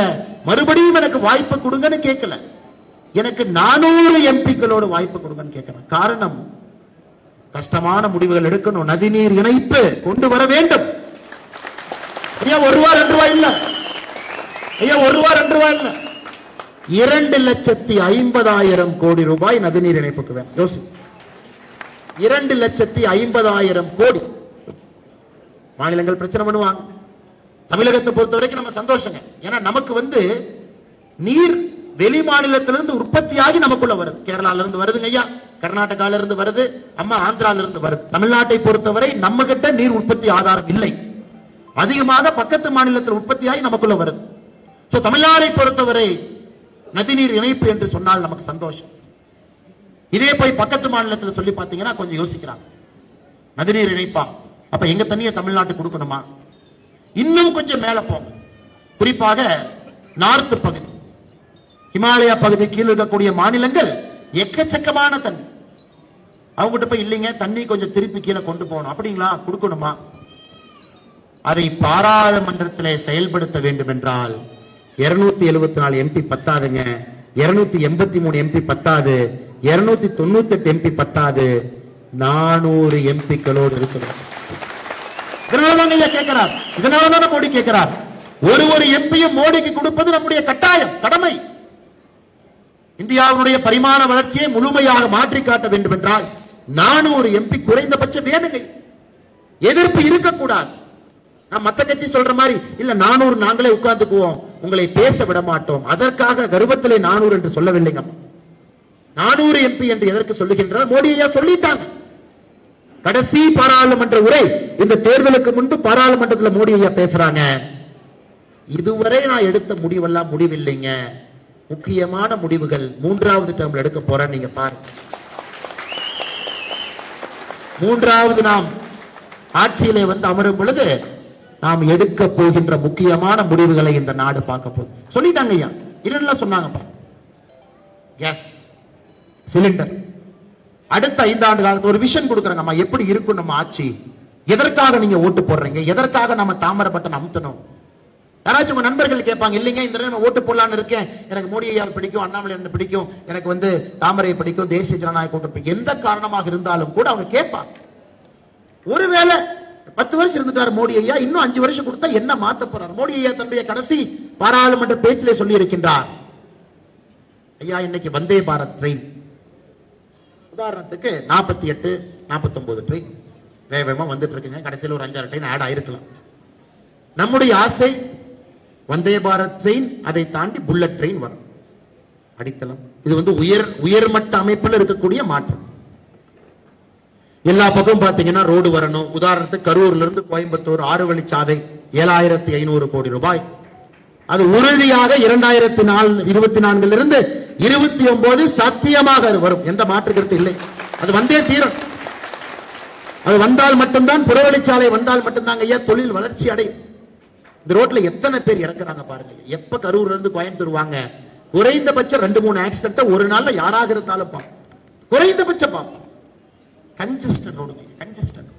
A: மறுபடியும் எனக்கு வாய்ப்பு கொடுங்கன்னு கேட்கல, எனக்கு 400 எம்பிக்களோடு வாய்ப்பு கொடுங்கன்னு கேட்கிறேன். காரணம், கஷ்டமான முடிவுகள் எடுக்கணும். நதிநீர் இணைப்பு கொண்டு வர வேண்டும் ஐயா. ₹1 ₹2 இல்ல ஐயா, ₹1 ₹2 இல்ல, 2,50,000 கோடி ரூபாய் நதிநீர் இணைப்புக்கு வேணும். யோசி, 2,50,000 கோடி. மாநிலங்கள் பிரச்சனை பண்ணுவாங்க. தமிழகத்தை பொறுத்த வரைக்கும் நம்ம சந்தோஷங்க. ஏன்னா நமக்கு நீர் வெளி மாநிலத்திலிருந்து உற்பத்தியாகி நமக்குள்ள வருது. கேரளால இருந்து வருதுங்க ஐயா, கர்நாடகால இருந்து வருது, அம்மா ஆந்திரால இருந்து வருது. தமிழ்நாட்டை பொறுத்தவரை நம்ம கிட்ட நீர் உற்பத்தி ஆதாரம் இல்லை. அதிகமாக பக்கத்து மாநிலத்தில் உற்பத்தியாகி நமக்குள்ள வருது. தமிழ்நாட்டை பொறுத்தவரை நதிநீர் இணைப்பு என்று சொன்னால் நமக்கு சந்தோஷம். இதே போய் பக்கத்து மாநிலத்தில் சொல்லி பார்த்தீங்கன்னா கொஞ்சம் யோசிக்கிறாங்க. நதிநீர் இணைப்பா, அப்ப எங்க தண்ணியை தமிழ்நாட்டுக்கு கொடுக்கணுமா? இன்னும் கொஞ்சம் மேல போங்க. குறிப்பாக நார்த் பகுதி, ஹிமாலயா பகுதி கீழ் இருக்கக்கூடிய மாநிலங்கள் எக்கச்சக்கமான தண்ணி. அவங்ககிட்ட போய் இல்லைங்க, தண்ணி கொஞ்சம் திருப்பி கீழே கொண்டு போகணும். அப்படிங்களா? கொடுக்கணுமா? அதை பாராளுமன்றத்தில் செயல்படுத்த வேண்டும் என்றால் 274 எம்பி பத்தாதுங்க, 283 எம்பி பத்தாது, 298 எம்பி பத்தாது, 400 எம்பிக்களோடு இருக்கிறோம். இதனாலதான் கேட்கிறார், இதனாலதான் மோடி கேட்கிறார். ஒரு எம்பியும் மோடிக்கு கொடுப்பது நம்முடைய கட்டாயம், கடமை. இந்தியாவுடைய பரிமாண வளர்ச்சியை முழுமையாக மாற்றி காட்ட வேண்டும் என்றால் 400 எம்பி குறைந்தபட்சம் வேணுங்க. எதிர்ப்பு இருக்கக்கூடாது. நான் மத்த கட்சி சொல்ற மாதிரி இல்ல, 400 நாங்களே உட்கார்ந்துக்குவோம், உங்களை பேச விட மாட்டோம், அதற்காக கர்வத்திலே 400 என்று சொல்லவில்லைங்க. 400 MP என்று எதற்கு சொல்லுகின்றார்? மோடி ஐயா சொல்லிட்டாங்க. கடைசி பாராளுமன்ற உரை இந்த தேர்தலுக்கு முன்பு பாராளுமன்றத்தில் மோடி ஐயா பேசுறாங்க. இதுவரை நான் எடுத்த முடிவெல்லாம் முடிவில்லைங்க, முக்கியமான முடிவுகள் 3வது டேர்ம்ல எடுக்க போறேன். நீங்க பாருங்க, 3வது நாம் ஆட்சியிலே வந்து அமரும் பொழுது நாம் எடுக்க போகின்ற முக்கியமான முடிவுகளை இந்த நாடு பார்க்க போகுது. சொல்லிட்டாங்க ஐயா, இல்லைன்னா சொன்னாங்க. கேஸ் சிலிண்டர் அடுத்த 5 ஆண்டு காலத்து ஒரு விஷன் கொடுக்குறாங்க. எப்படி இருக்கும் நம்ம ஆட்சி, எதற்காக நீங்க ஓட்டு போடுறீங்க, எதற்காக நம்ம தாமரை பட்டன் அமுத்தணும். யாராச்சும் உங்க நண்பர்கள் கேட்பாங்க, இல்லைங்க இந்த நேரம் ஓட்டு போடலான்னு இருக்கேன், எனக்கு மோடி ஐயா பிடிக்கும், அண்ணாமலை என்ன பிடிக்கும், எனக்கு வந்து தாமரை பிடிக்கும், தேசிய ஜனநாயக கூட்டணி, எந்த காரணமாக இருந்தாலும் கூட அவங்க கேட்பாங்க. ஒருவேளை 10 வருஷம் இருந்துட்டாரு மோடி ஐயா, இன்னும் 5 வருஷம் கொடுத்தா என்ன மாத்த போறார்? மோடி ஐயா தன்னுடைய கடைசி பாராளுமன்ற பேச்சிலே சொல்லி இருக்கின்றார், ஐயா இன்னைக்கு வந்தே பாரத் ட்ரெயின் உதாரணத்துக்கு 48 49 ட்ரெயின் வேகமா வந்துட்டு இருக்குங்க, கடைசியில் ஒரு 5-6 ட்ரெயின் ஆட் ஆயிருக்கலாம். நம்முடைய ஆசை வந்தே பாரத் ட்ரெயின், அதை தாண்டி புல்லட் ட்ரெயின் வரும், அடித்தளம். இது வந்து உயர்மட்ட அமைப்பில் இருக்கக்கூடிய மாற்றம். எல்லா பக்கம் பாத்தீங்கன்னா ரோடு வரணும். உதாரணத்துக்கு கரூர்ல இருந்து கோயம்புத்தூர் 6 வழிச்சாலை 7500 கோடி ரூபாய். அது உறுதியாக 2024 இருந்து 29 சத்தியமாக வரும், எந்த மாற்று கருத்து இல்லை. அது வந்தே தீரும். அது வந்தால் மட்டும்தான், புறவழிச்சாலை வந்தால் மட்டும்தான் ஐயா தொழில் வளர்ச்சி அடையும். இந்த ரோட்ல எத்தனை பேர் இறக்குறாங்க பாருங்க. எப்ப கரூர்ல இருந்து கோயம்புத்தூர் வாங்க, குறைந்தபட்சம் 2-3 ஆக்சிடென்ட் ஒரு நாள்ல யாராக இருந்தாலும் குறைந்தபட்சம் பார்ப்போம். கன்ஜஸ்டன் ரோடு, கன்ஜஸ்டன்.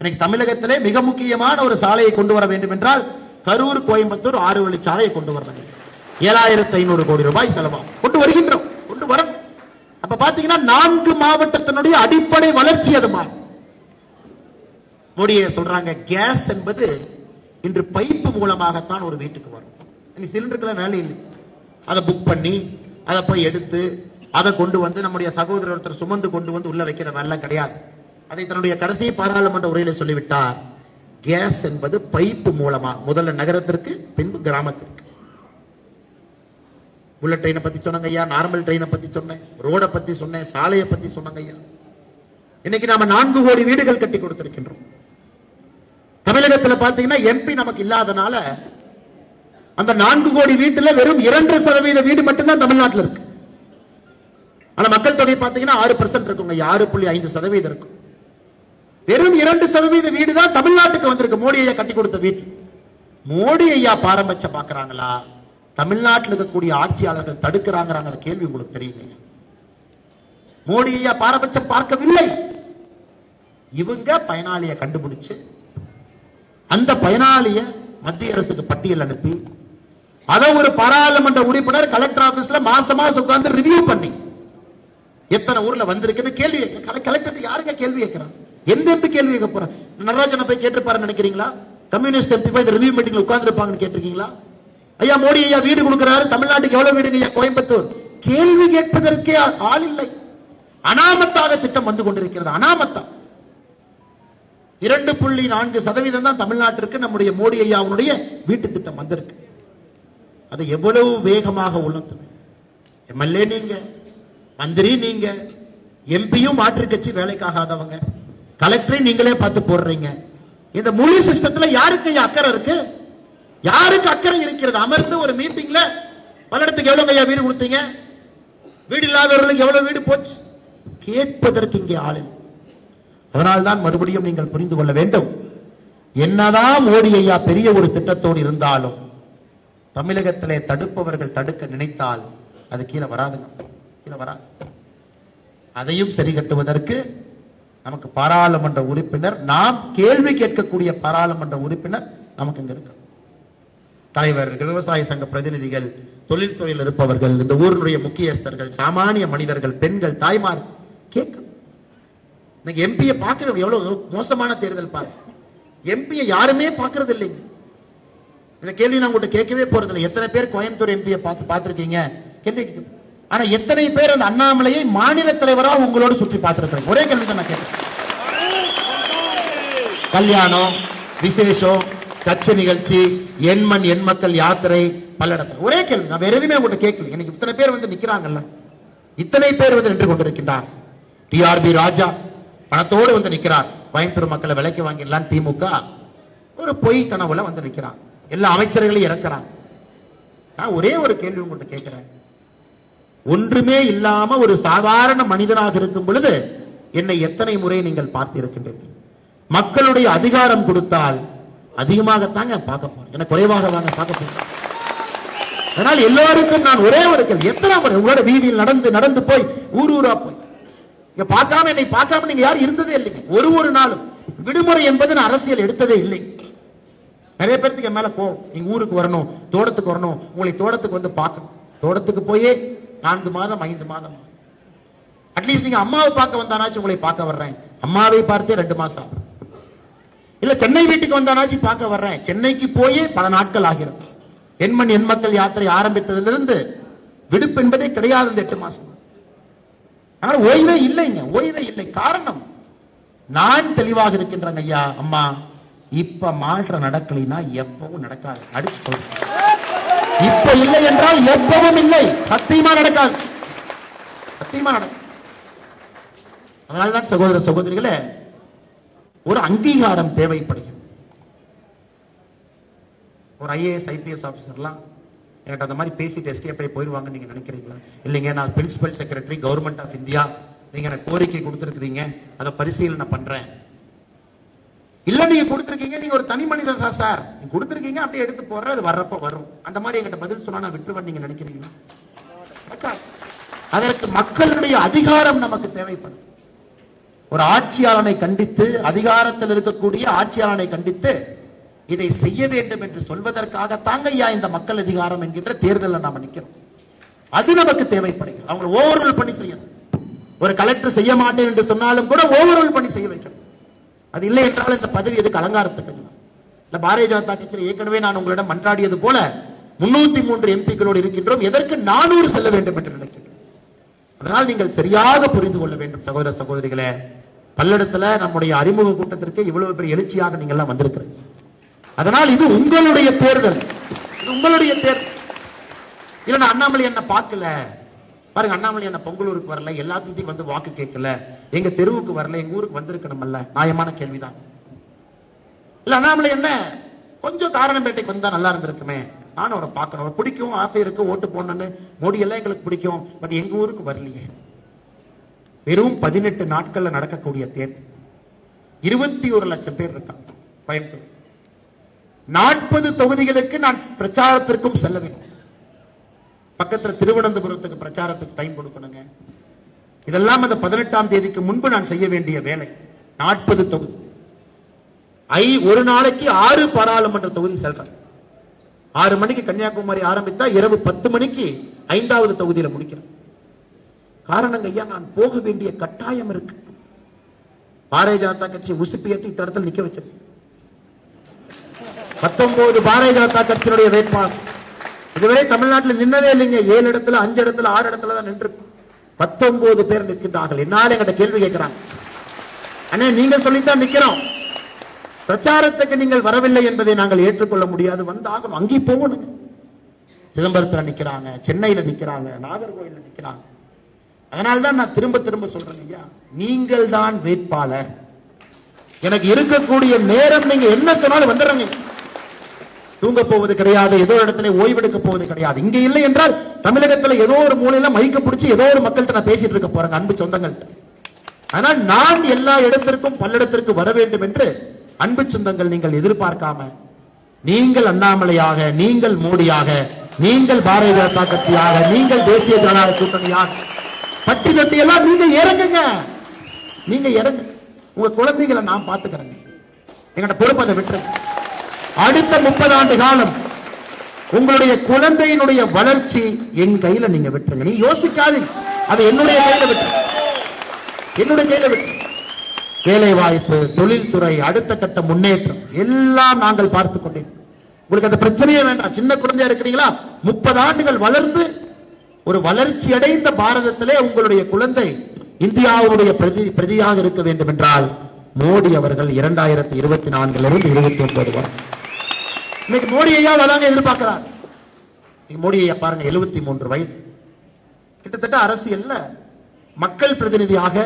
A: இன்னைக்கு தமிழகத்திலே மிக முக்கியமான ஒரு சாலையை கொண்டு வர வேண்டும் என்றால் கரூர் கோயம்புத்தூர் 6 வழிச்சாலையை கொண்டு வரணும். 7500 கோடி ரூபாய் செலவாகும். கொண்டு வருகின்றோம், கொண்டு வரும். அப்ப பாத்தீங்கன்னா 4 மாவட்டத்தினுடைய அடிப்படை வளர்ச்சி அது மாறும். மோடியை சொல்றாங்க, கேஸ் என்பது இன்று பைப்பு மூலமாகத்தான் ஒரு வீட்டுக்கு வரும். சிலிண்டருக்குலாம் வேலை இல்லை. அதை புக் பண்ணி அதை போய் எடுத்து அதை கொண்டு வந்து நம்முடைய சகோதரர் ஒருத்தர் சுமந்து கொண்டு வந்து உள்ள வைக்கிற வேலை கிடையாது. அதை தன்னுடைய கடைசி பாராளுமன்ற உரையில சொல்லிவிட்டார். கேஸ் என்பது பைப்பு மூலமா முதல்ல நகரத்திற்கு, பின்பு கிராமத்திற்கு. புல்லட் ட்ரெயினை பத்தி சொன்னாங்க ஐயா, நார்மல் ட்ரெயினை பத்தி சொன்னேன், ரோட பத்தி சொன்னேன், சாலையை பத்தி சொன்னாங்க ஐயா. இன்னைக்கு நாம 4 கோடி வீடுகள் கட்டி கொடுத்திருக்கின்றோம். தமிழகத்தில் பாத்தீங்கன்னா MP நமக்கு இல்லாதனால அந்த 4 கோடி வீட்டுல வெறும் 2% வீடு மட்டும்தான் தமிழ்நாட்டில் இருக்கு. ஆனா மக்கள் தொகை பாத்தீங்கன்னா 6% இருக்குங்க, 6.5% இருக்கும். வெறும் 2% வீடு தான் தமிழ்நாட்டுக்கு வந்திருக்கு, மோடி ஐயா கட்டி கொடுத்த வீட்டு. மோடி ஐயா பாரபட்சம் பாக்குறாங்களா, தமிழ்நாட்டில் இருக்கக்கூடிய ஆட்சியாளர்கள் தடுக்கிறாங்க கேள்வி உங்களுக்கு தெரியுங்க. மோடி ஐயா பாரபட்சம் பார்க்கவில்லை. இவங்க பயனாளியை கண்டுபிடிச்சு அந்த பயனாளிய மத்திய அரசுக்கு பட்டியல் அனுப்பி அதை ஒரு பாராளுமன்ற உறுப்பினர் கலெக்டர் ஆபீஸ்ல மாசம் உட்கார்ந்து ரிவ்யூ பண்ணி எத்தனை ஊர்ல வந்திருக்குன்னு கேள்வி கலெக்டர் யாருங்க கேள்வி கேட்கிறான்? எந்த எம்பி கேள்வி கேட்க போறான்? நடராஜனை போய் கேட்டுப்பாரு நினைக்கிறீங்களா? கம்யூனிஸ்ட் எம்பி போய் ரிவ்யூ மீட்டிங்ல உட்கார்ந்து இருப்பாங்கன்னு கேட்டிருக்கீங்களா? ஐயா மோடி ஐயா வீடு கொடுக்கிறாரு, தமிழ்நாட்டுக்கு எவ்வளவு வீடுங்க ஐயா கோயம்புத்தூர்? கேள்வி கேட்பதற்கே ஆள் இல்லை. அனாமத்தாக திட்டம் வந்து கொண்டிருக்கிறது. அனாமத்தா 2.4% தான் தமிழ்நாட்டிற்கு நம்முடைய மோடி ஐயாவுடைய வீட்டு திட்டம் வந்திருக்கு. அது எவ்வளவு வேகமாக உள்ளது. எம்எல்ஏ நீங்க, மந்திரி நீங்க, எம்பியும் மாற்று கட்சி வேலைக்காகாதவங்க, கலெக்டரை நீங்களே பார்த்து போடுறீங்க. இந்த முழு சிஸ்டத்துல யாருக்கு அக்கறை இருக்கு? யாருக்கு அக்கறை இருக்கிறது? அமர்ந்து ஒரு மீட்டிங்ல பல்லடத்துக்கு எவ்வளவு ஐயா வீடு கொடுத்தீங்க, வீடு இல்லாதவர்களுக்கு எவ்வளவு வீடு போச்சு கேட்பதற்கு இங்கே ஆளு. அதனால்தான் மறுபடியும் நீங்கள் புரிந்து கொள்ள வேண்டும், என்னதான் மோடி ஐயா பெரிய ஒரு திட்டத்தோடு இருந்தாலும் தமிழகத்திலே தடுப்பவர்கள் தடுக்க நினைத்தால் அது கீழே வராதுங்க, கீழே வராது. அதையும் சரி கட்டுவதற்கு நமக்கு பாராளுமன்ற உறுப்பினர், நாம் கேள்வி கேட்கக்கூடிய பாராளுமன்ற உறுப்பினர் நமக்கு இங்க இருக்கு. தலைவர்கள், விவசாய சங்க பிரதிநிதிகள், தொழில்துறையில் இருப்பவர்கள், இந்த ஊரினுடைய முக்கியஸ்தர்கள், சாமானிய மனிதர்கள், பெண்கள், தாய்மார் கேட்க. எம்பியை பார்க்க எவ்வளவு மோசமான தேர்தல் பாருங்க. எம்பியை யாருமே பார்க்கறது இல்லைங்க. இந்த கேள்வி நான் உங்கள்கிட்ட கேட்கவே போறதில்லை. எத்தனை பேர் கோயம்புத்தூர் எம்பியை பார்த்திருக்கீங்க கேள்வி. ஆனா எத்தனை பேர் அந்த அண்ணாமலையை மாநில தலைவராக உங்களோடு சுற்றி பார்த்திருக்கிறேன்? ஒரே கேள்வி தான் நான் கேட்கிறேன். கல்யாணம், விசேஷம், கட்சி நிகழ்ச்சி, எண்மண் எண் மக்கள் யாத்திரை, பல இடத்துல ஒரே கேள்வி. நான் வேற எதுவுமே உங்கள்கிட்ட கேட்கல. எனக்கு இத்தனை பேர் வந்து நிக்கிறாங்கல்ல, இத்தனை பேர் வந்து நின்று கொண்டிருக்கின்றார். டிஆர்பி ராஜா பணத்தோடு வந்து நிற்கிறார். கோயம்புத்தூர் மக்களை விலைக்கு வாங்கிடலாம் திமுக ஒரு பொய் கனவுல வந்து நிற்கிறான். எல்லா அமைச்சர்களையும் இறக்கிறான். நான் ஒரே ஒரு கேள்வி உங்கள்கிட்ட கேட்கிறேன். ஒன்றுமே இல்லாம ஒரு சாதாரண மனிதனாக இருக்கும் பொழுது என்னை எத்தனை முறை நீங்கள் பார்த்து இருக்கின்றீர்கள்? மக்களுடைய அதிகாரம் கொடுத்தால் அதிகமாகத்தாங்க பார்க்க போறேன், எனக்கு குறைவாக வாங்க பார்க்க போறேன். அதனால் எல்லாருக்கும் நான் ஒரே ஒரு கேள்வி, எத்தனை முறை உங்களோட வீதியில் நடந்து நடந்து போய் ஊரா போய் இங்க பார்க்காம என்னை பார்க்காம நீங்க யாரும் இருந்ததே இல்லைங்க. ஒரு நாளும் விடுமுறை என்பது நான் அரசியல் எடுத்ததே இல்லை. நிறைய பேருக்கு என் மேல கோவம், நீங்க ஊருக்கு வரணும், தோட்டத்துக்கு வரணும், உங்களை தோட்டத்துக்கு வந்து பார்க்கணும். தோட்டத்துக்கு போயே 4 மாதம் 5 மாதம். அட்லீஸ்ட் நீங்க அம்மாவை பார்க்க வந்தானாச்சும் உங்களை பார்க்க வர்றேன், அம்மாவை பார்த்தே 2 மாசம். இல்ல சென்னை வீட்டுக்கு வந்தானாச்சு பார்க்க வர்றேன், சென்னைக்கு போயே பல நாட்கள் ஆகிறது. எண்மண் எண் மக்கள் யாத்திரை ஆரம்பித்ததிலிருந்து விடுப்பு என்பதே கிடையாது இந்த 8 மாசம். ஆனால் ஓய்வே இல்லைங்க, ஓய்வே இல்லை. காரணம் நான் தெளிவாக இருக்கின்றேங்க ஐயா அம்மா, இப்ப மாற்ற நடக்கலைன்னா எப்பவும் நடக்காது. அடிச்சு சொல்றேன், இப்ப இல்லை என்றால் எப்பவும் இல்லை, சத்தியமா நடக்காது, சத்தியமா நடக்கும். அதனால்தான் சகோதர சகோதரிகளே ஒரு அங்கீகாரம் தேவைப்படுகிறது. ஒரு ஐஏஎஸ் ஐபிஎஸ் ஆபீசர்லாம் என்கிட்ட அந்த மாதிரி பேசிட்டு எஸ்கேப் ஆகி போயிடுவாங்க நீங்க நினைக்கிறீங்களா? இல்லைங்க, நான் principal secretary government of India, நீங்க எனக்கு கோரிக்கை கொடுத்திருக்கிறீங்க, அதை பரிசீலனை பண்றேன். இல்ல நீங்க கொடுத்திருக்கீங்க, நீங்க ஒரு தனி மனிதன் தான் சார், நீங்க கொடுத்திருக்கீங்க அப்படியே எடுத்து போடுற, அது வர்றப்ப வரும். அந்த மாதிரி என்கிட்ட பதில் சொன்னா நான் விட்டுருவேன் நீங்க நினைக்கிறீங்களா? அதற்கு மக்களுடைய அதிகாரம் நமக்கு தேவைப்படும். ஒரு ஆட்சியாளனை கண்டித்து, அதிகாரத்தில் இருக்கக்கூடிய ஆட்சியாளனை கண்டித்து இதை செய்ய வேண்டும் என்று சொல்வதற்காக தாங்க ஐயா இந்த மக்கள் அதிகாரம் என்கின்ற தேர்தலில் நாம நிக்கிறோம். அது நமக்கு தேவைப்படுகிறது. அவங்க ஓவர்ரோல் பண்ணி செய்யணும். ஒரு கலெக்டர் செய்ய மாட்டேன் என்று சொன்னாலும் கூட ஓவர்ரோல் பண்ணி செய்ய வைக்கணும். அது இல்லை என்றால் இந்த பதவி எதுக்கு? அலங்காரத்துக்கு. இல்ல பாரதிய ஜனதா கட்சியில் ஏற்கனவே நான் உங்களிடம் மன்றாடியது போல 303 எம்பிக்களோடு இருக்கின்றோம், எதற்கு 400 செல்ல வேண்டும் என்று நினைக்கின்றோம். அதனால் நீங்கள் சரியாக புரிந்து கொள்ள வேண்டும் சகோதர சகோதரிகளே. பல்லடத்துல நம்முடைய அறிமுக கூட்டத்திற்கு இவ்வளவு பெரிய எழுச்சியாக நீங்கள் எல்லாம் வந்திருக்கிறீங்க. அதனால் இது உங்களுடைய தேர்தல், இது உங்களுடைய தேர்தல். இல்ல அண்ணாமலை என்ன பார்க்கல பாருங்க, அண்ணாமலை என்ன பொங்கலூருக்கு வரல, எல்லாத்தையும் வந்து வாக்கு கேட்கல, எங்க தெருவுக்கு வரல, எங்க ஊருக்கு வந்திருக்கணும்ல, நியாயமான கேள்விதான். இல்ல அண்ணாமலை என்ன கொஞ்சம் காரணம்பேட்டைக்கு வந்தா நல்லா இருந்திருக்குமே, நானும் அவரை பார்க்கணும், அவர் பிடிக்கும், ஆசை இருக்கு, ஓட்டு போடணும்னு, மோடி எல்லாம் எங்களுக்கு பிடிக்கும், பட் எங்க ஊருக்கு வரலையே. வெறும் 18 நாட்கள்ல நடக்கக்கூடிய தேர்தல், 21 லட்சம் பேர் இருக்காங்க கோயம்புத்தூர். 40 தொகுதிகளுக்கு நான் பிரச்சாரத்திற்கும் செல்ல வேண்டும். பக்கத்துல திருவனந்தபுரத்துக்கு பிரச்சாரத்துக்கு டைம் கொடுக்கணுங்க. இதெல்லாம் அந்த 18ஆம் தேதிக்கு முன்பு நான் செய்ய வேண்டிய வேலை. 40 தொகுதி, ஒரு நாளைக்கு 6 பாராளுமன்ற தொகுதி செல்றேன். 6 மணிக்கு கன்னியாகுமரி ஆரம்பித்தா இரவு 10 மணிக்கு 5வது தொகுதியில முடிக்கிறேன். காரணம் ஐயா, நான் போக வேண்டிய கட்டாயம் இருக்கு. பாரதிய ஜனதா கட்சி உசுப்பி ஏற்றி இந்த இடத்துல நிக்க வச்சிருக்கு. 19 பாரதிய ஜனதா கட்சியினுடைய வேட்பாளர் இதுவரை தமிழ்நாட்டில் நின்னதே இல்லைங்க. 7 இடத்துல 5 இடத்துல 6 இடத்துல தான் நின்று 19 பேர் நிற்கின்றார்கள். என்னால என்கிட்ட கேள்வி கேட்கிறாங்க, அண்ணே நீங்க சொல்லித்தான் நிக்கிறோம், பிரச்சாரத்துக்கு நீங்கள் வரவில்லை என்பதை நாங்கள் ஏற்றுக்கொள்ள முடியாது, வந்தாகணும், அங்கே போகணும். சிதம்பரத்தில் நிக்கிறாங்க, சென்னையில நிக்கிறாங்க, நாகர்கோயில நிக்கிறாங்க. அதனால்தான் நான் திரும்ப திரும்ப சொல்றேன் ஐயா, நீங்கள் தான் வேட்பாளர். எனக்கு இருக்கக்கூடிய நேரம் நீங்க என்ன சொன்னாலும் வந்துடுறேங்க. தூங்க போவது கிடையாது, ஏதோ இடத்துல ஓய்வெடுக்க போவது கிடையாது. இங்க இல்லை என்றால் தமிழகத்துல ஏதோ ஒரு மூலையில மைக்க பிடிச்சி ஏதோ ஒரு மக்கள்கிட்ட நான் பேசிட்டு இருக்க போறேன், அன்பு சொந்தங்கள்கிட்ட. ஆனால் நான் எல்லா இடத்திற்கும் பல்லடத்திற்கு வர வேண்டும் என்று அன்பு சொந்தங்கள் நீங்கள் எதிர்பார்க்காம, நீங்கள் அண்ணாமலையாக, நீங்கள் மோடியாக, நீங்கள் பாரதிய ஜனதா கட்சியாக, நீங்கள் தேசிய ஜனநாயக கூட்டணியாக பட்டி தட்டி எல்லாம் நீங்க இறங்குங்க, நீங்க இறங்க. உங்க குழந்தைகளை நான் பார்த்துக்கிறேங்க, எங்கட பொறுப்பு அதை விட்டுருங்க. அடுத்த 30 ஆண்டு காலம் உங்களுடைய குழந்தையினுடைய வளர்ச்சி என் கையில நீங்க விட்டுருங்க. நீ யோசிக்காதீங்க, அதை என்னுடைய கையில விட்டு, என்னுடைய கையில விட்டு. வேலை வாய்ப்பு, தொழில்துறை, அடுத்த கட்ட முன்னேற்றம் எல்லாம் நாங்கள் பார்த்துக் கொண்டேன். உங்களுக்கு அந்த பிரச்சனையே வேண்டாம். சின்ன குழந்தையா இருக்கிறீங்களா, 30 ஆண்டுகள் வளர்ந்து ஒரு வளர்ச்சி அடைந்த பாரதத்திலே உங்களுடைய குழந்தை இந்தியாவுடைய பிரதியாக இருக்க வேண்டும் என்றால் மோடி அவர்கள் 2024 29 வரை இன்னைக்கு மோடி ஐயா வராங்க எதிர்பார்க்கிறார். மோடி ஐயா பாருங்க, 73 வயது. கிட்டத்தட்ட அரசியல்ல மக்கள் பிரதிநிதியாக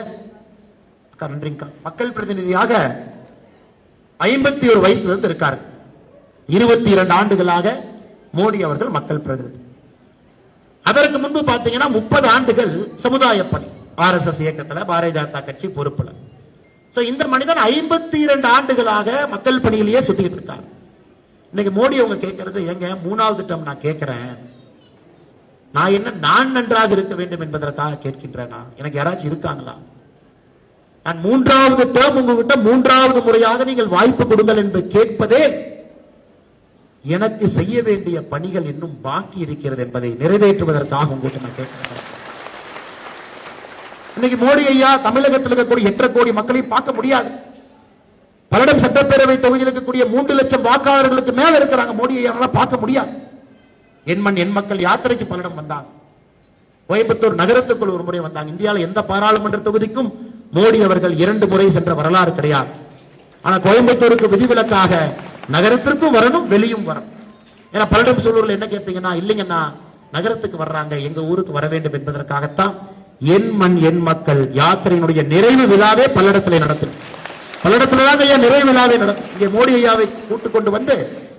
A: மக்கள் பிரதிநிதியாக 51 வயசுல இருந்து இருக்காரு. 22 ஆண்டுகளாக மோடி அவர்கள் மக்கள் பிரதிநிதி. அதற்கு முன்பு பாத்தீங்கன்னா 30 ஆண்டுகள் சமுதாய பணி RSS இயக்கத்துல பாரதிய ஜனதா கட்சி பொறுப்புல. இந்த மனிதன் 52 ஆண்டுகளாக மக்கள் பணியிலேயே சுத்திக்கிட்டு இருக்காரு. இன்னைக்கு மோடி அவங்க கேட்கறது, எங்க 3வது டேர்ம் நான் கேட்கிறேன், நான் என்ன நான் நன்றாக இருக்க வேண்டும் என்பதற்காக கேட்கின்றேனா? எனக்கு யாராச்சும் இருக்காங்களா? நான் 3வது டேர்ம் உங்ககிட்ட 3வது முறையாக நீங்கள் வாய்ப்பு கொடுங்கள் என்று கேட்பதே எனக்கு செய்ய வேண்டிய பணிகள் இன்னும் பாக்கி இருக்கிறது என்பதை நிறைவேற்றுவதற்காக உங்ககிட்ட நான் கேட்கிறேன். இன்னைக்கு மோடி ஐயா தமிழகத்தில் இருக்கக்கூடிய 8 கோடி மக்களையும் பார்க்க முடியாது. பல்லடம் சட்டப்பேரவை தொகுதியில் இருக்கக்கூடிய 3 லட்சம் வாக்காளர்களுக்கு மேல இருக்கிறாங்க. மோடி ஐயா பார்க்க முடியாது. என் மண் என் மக்கள் யாத்திரைக்கு பல்லடம் வந்தாங்க. கோயம்புத்தூர் நகரத்துக்குள் ஒரு முறை வந்தாங்க. இந்தியாவில் எந்த பாராளுமன்ற தொகுதிக்கும் மோடி அவர்கள் 2 முறை சென்ற வரலாறு கிடையாது. ஆனா கோயம்புத்தூருக்கு விதிவிலக்காக நகரத்திற்கும் வரணும், வெளியும் வரணும். ஏன்னா பல்லடம் சூழல் என்ன கேட்பீங்கன்னா, இல்லைங்கன்னா நகரத்துக்கு வர்றாங்க, எங்க ஊருக்கு வர வேண்டும் என்பதற்காகத்தான் என் மண் என் மக்கள் யாத்திரையினுடைய நிறைவு விழாவே பல்லடத்திலே நடத்தும். பல்லடத்தில்தான் ஐயா நிறைவு விழாவே நடத்தும். இங்கே மோடி ஐயாவை கூட்டுக் கொண்டு வந்து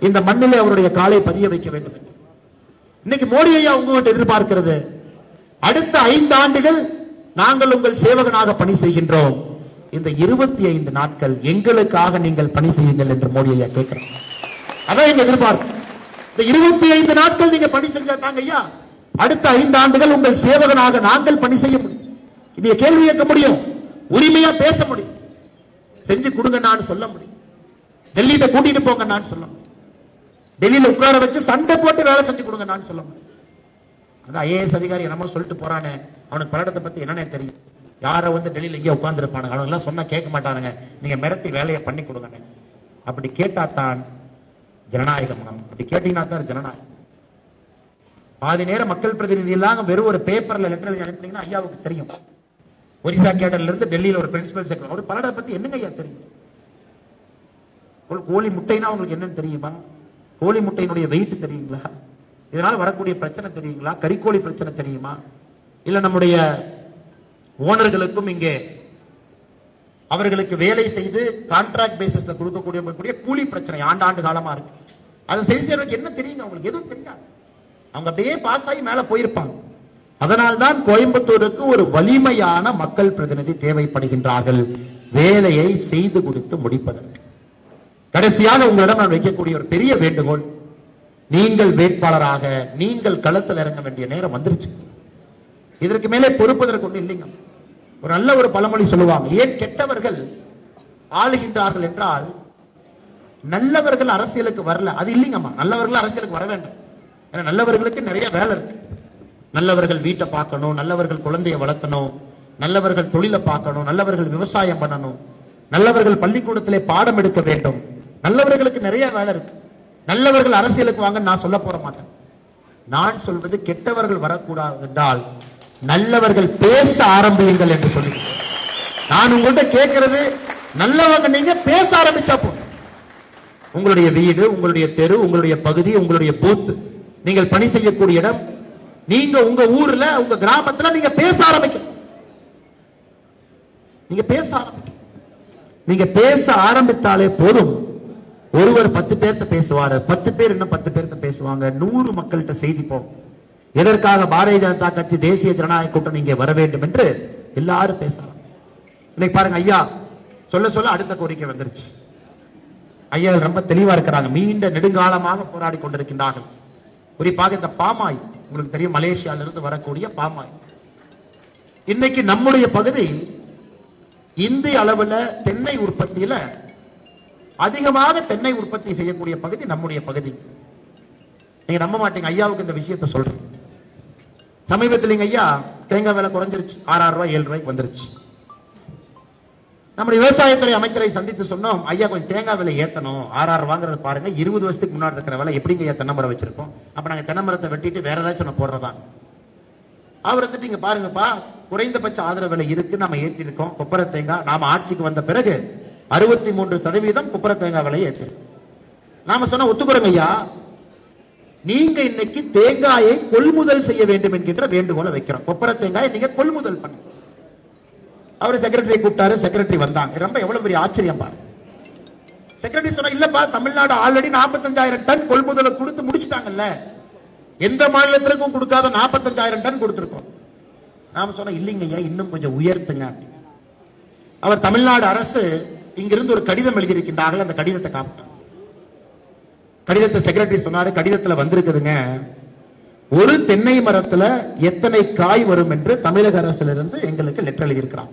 A: இந்த மண்ணிலே அவருடைய காலை பதிய வைக்க வேண்டும். இன்னைக்கு மோடி ஐயா உங்ககிட்ட எதிர்பார்க்கிறது, அடுத்த 5 ஆண்டுகள் நாங்கள் உங்கள் சேவகனாக பணி செய்கின்றோம், இந்த 25 நாட்கள் எங்களுக்காக நீங்கள் பணி செய்யுங்கள் என்று மோடி ஐயா கேட்கிறார். அதான் எங்க எதிர்பார்ப்பு. இந்த 25 நாட்கள் நீங்க பணி செஞ்சா தாங்க ஐயா அடுத்த 5 ஆண்டுகள் உங்கள் சேவகனாக நாங்கள் பணி செய்ய முடியும். நீங்க கேள்வி கேட்க முடியும், உரிமையா பேச முடியும், செஞ்சு கொடுங்க நான் சொல்ல முடியும், டெல்லியில கூட்டிட்டு போங்க நான் சொல்ல முடியும், டெல்லியில உட்கார வச்சு சண்டை போட்டு வேலை செஞ்சு கொடுங்க நான் சொல்ல முடியும். அந்த IAS அதிகாரி என்னமோ சொல்லிட்டு போறானே, அவனுக்கு பல்லடத்தை பத்தி என்னன்னே தெரியும். யாரை வந்து டெல்லியில இங்கே உட்கார்ந்து இருப்பானுங்க, அவங்க எல்லாம் சொன்னா கேட்க மாட்டானுங்க, நீங்க மிரட்டி வேலையை பண்ணி கொடுங்க. அப்படி கேட்டாத்தான் ஜனநாயகம். அப்படி கேட்டீங்கன்னா தான் ஜனநாயகம். பாதி நேரம் மக்கள் பிரதிநிதி எல்லாம் வெறும் ஒரு பேப்பர்ல லெட்டர் எழுதி அனுப்பினீங்கன்னா ஐயாவுக்கு தெரியும். ஒரிசா கேடர்ல இருந்து டெல்லியில ஒரு பிரின்சிபல் செக்ரட்டரி, ஒரு பல்லடத்தை பத்தி என்னங்க ஐயா தெரியும்? கோழி முட்டைனா உங்களுக்கு என்னன்னு தெரியுமா? கோழி முட்டையினுடைய வெயிட் தெரியுங்களா? இதனால வரக்கூடிய பிரச்சனை தெரியுங்களா? கறிக்கோழி பிரச்சனை தெரியுமா? இல்ல நம்முடைய ஓனர்களுக்கும் இங்கே அவர்களுக்கு வேலை செய்து கான்ட்ராக்ட் பேசிஸ்ல கொடுக்கக்கூடிய கூலி பிரச்சனை ஆண்டாண்டு காலமா இருக்கு. அதை செய்யறதுக்கு என்ன தெரியுங்க? அவங்களுக்கு எதுவும் தெரியாது. அவங்க அப்படியே பாஸ் ஆகி மேல போயிருப்பாங்க. அதனால்தான் கோயம்புத்தூருக்கு ஒரு வலிமையான மக்கள் பிரதிநிதி தேவைப்படுகின்றார்கள், வேலையை செய்து கொடுத்து முடிப்பதற்கு. கடைசியாக உங்களிடம் நான் வைக்கக்கூடிய ஒரு பெரிய வேண்டுகோள், நீங்கள் வேட்பாளராக நீங்கள் களத்தில் இறங்க வேண்டிய நேரம் வந்துருச்சு. இதற்கு மேலே பொறுப்பதற்கு ஒண்ணு இல்லைங்க. ஒரு நல்ல ஒரு பழமொழி சொல்லுவாங்க, ஏன் கெட்டவர்கள் ஆளுகின்றார்கள் என்றால் நல்லவர்கள் அரசியலுக்கு வரல. அது இல்லைங்கம்மா, நல்லவர்கள் அரசியலுக்கு வர வேண்டும். ஏன்னா நல்லவர்களுக்கு நிறைய வேலை இருக்கு. நல்லவர்கள் வீட்டை பார்க்கணும், நல்லவர்கள் குழந்தைய வளர்த்தணும், நல்லவர்கள் தொழிலை பார்க்கணும், நல்லவர்கள் விவசாயம் பண்ணணும், நல்லவர்கள் பள்ளிக்கூடத்திலே பாடம் எடுக்க வேண்டும். நல்லவர்களுக்கு நிறைய வேலை இருக்கு. நல்லவர்கள் அரசியலுக்கு வாங்க நான் சொல்ல போற மாட்டேன். நான் சொல்வது கெட்டவர்கள் வரக்கூடாது என்றால் நல்லவர்கள் பேச ஆரம்பியுங்கள் என்று சொல்லி நான் உங்கள்கிட்ட கேட்கிறது, நல்லவங்க நீங்க பேச ஆரம்பிச்சா போதும். உங்களுடைய வீடு, உங்களுடைய தெரு, உங்களுடைய பகுதி, உங்களுடைய பூத், நீங்கள் பணி செய்யக்கூடிய இடம், நீங்க உங்க ஊர்ல உங்க கிராமத்துல நீங்க பேச ஆரம்பிக்கணும். நீங்க பேச ஆரம்பிக்க, நீங்க பேச ஆரம்பித்தாலே போதும். ஒருவர் 10 பேர்த்த பேசுவாரு, 10 பேர் இன்னும் 10 பேர்த்த பேசுவாங்க, 100 மக்கள்கிட்ட செய்தி போகும். எதற்காக பாரதிய ஜனதா கட்சி தேசிய ஜனநாயக கூட்டணி இங்கே வர வேண்டும் என்று எல்லாரும் பேசலாம். இன்னைக்கு பாருங்க ஐயா சொல்ல சொல்ல அடுத்த கோரிக்கை வந்துருச்சு. ஐயா ரொம்ப தெளிவா இருக்கிறாங்க, நீண்ட நெடுங்காலமாக போராடி கொண்டிருக்கின்றார்கள். குறிப்பாக இந்த பாமாய், உங்களுக்கு தெரியும் மலேசியால இருந்து வரக்கூடிய பாமாய். இன்னைக்கு நம்முடைய பகுதி இந்திய அளவுல தென்னை உற்பத்தியில அதிகமாக தென்னை உற்பத்தி செய்யக்கூடிய பகுதி நம்முடைய பகுதி. நீங்க நம்ப மாட்டீங்க, ஐயாவுக்கு இந்த விஷயத்தை சொல்றேன். சமீபத்தில் ஐயா தேங்காய் விலை குறைஞ்சிருச்சு, 6 ரூபாய் 7 ரூபாய்க்கு வந்துருச்சு. நம்முடைய விவசாயத்துறை அமைச்சரை சந்தித்து சொன்னோம், ஐயா கொஞ்சம் தேங்காய் விலை ஏத்தணும், 6 வாங்குறது பாருங்க, 20 வருஷத்துக்கு முன்னாடி இருக்கிற விலை எப்படிங்க ஐயா தென்னை மரம் வச்சிருக்கோம், அப்ப நாங்க தென்னை மரத்தை வெட்டிட்டு வேற ஏதாச்சும் போடுறதா. அவர் வந்துட்டு இங்க பாருங்கப்பா, குறைந்தபட்ச ஆதரவு விலை இருக்கு, நம்ம ஏத்தி இருக்கோம். கொப்பரை தேங்காய் நாம ஆட்சிக்கு வந்த பிறகு 63% கொப்பரை தேங்காய் விலையை ஏற்றி நாம சொன்ன ஒத்துக்கிறோங்க ஐயா. நீங்க இன்னைக்கு தேங்காயை கொள்முதல் செய்ய வேண்டும் என்கின்ற வேண்டுகோளை வைக்கிறோம். கொப்பரை தேங்காயை நீங்க கொள்முதல் பண்ண. அவர் செக்ரட்டரி கூப்பிட்டாரு, செக்ரட்டரி வந்தாங்க. ரொம்ப எவ்வளவு பெரிய ஆச்சரியம் பாரு. செக்ரட்டரி சொன்னா இல்லப்பா, தமிழ்நாடு ஆல்ரெடி 45,000 டன் கொள்முதலை கொடுத்து முடிச்சிட்டாங்கல்ல, எந்த மாநிலத்திற்கும் கொடுக்காத 45,000 டன் கொடுத்திருக்கோம். நாம சொன்ன இல்லைங்க, இன்னும் கொஞ்சம் உயர்த்துங்க. அவர் தமிழ்நாடு அரசு இங்கிருந்து ஒரு கடிதம் எழுதியிருக்கின்றார்கள். அந்த கடிதத்தை காப்பிட்டார். கடிதத்தை செக்ரட்டரி சொன்னாரு, கடிதத்துல வந்திருக்குதுங்க, ஒரு தென்னை மரத்துல எத்தனை காய் வரும் என்று தமிழக அரசிலிருந்து எங்களுக்கு லெட்டர் எழுதியிருக்கிறான்.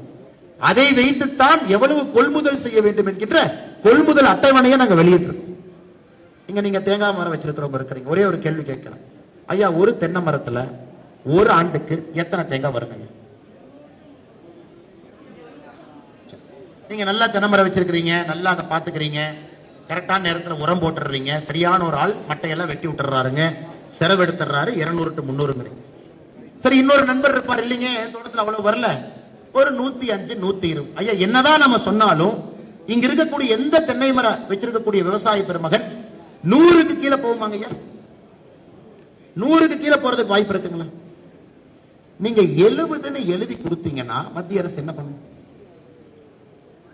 A: அதை வைத்துத்தான் எவ்வளவு கொள்முதல் செய்ய வேண்டும் என்கின்ற கொள்முதல் அட்டவணையை நாங்க வெளியிட்டிருக்கோம். இங்க நீங்க தேங்காய் மரம் வச்சிருக்கிறவங்க இருக்கிறீங்க, ஒரே ஒரு கேள்வி கேட்கிறேன். ஐயா, ஒரு தென்னை மரத்துல ஒரு ஆண்டுக்கு எத்தனை தேங்காய் வருங்க? நீங்க நல்லா தென்னை மரம் வச்சிருக்கிறீங்க, நல்லா அதை பாத்துக்கிறீங்க, கரெக்டான நேரத்தில் உரம் போட்டுறீங்க, சரியான ஒரு ஆள் மட்டையெல்லாம் வெட்டி விட்டுறாருங்க, செலவு எடுத்துறாரு, 200 to 300. சரி, இன்னொரு நண்பர் இருப்பார், இல்லைங்க என் தோட்டத்தில் அவ்வளவு வரல, ஒரு 105, 120. ஐயா, என்னதான் நம்ம சொன்னாலும் இங்க இருக்கக்கூடிய எந்த தென்னை மரம் வச்சிருக்கக்கூடிய விவசாய பெருமகன் 100க்கு கீழே போகுமாங்க ஐயா? 100க்கு கீழே போறதுக்கு வாய்ப்பு இருக்குங்களா? நீங்க 70ன்னு எழுதி கொடுத்தீங்கன்னா மத்திய அரசு என்ன பண்ணும்?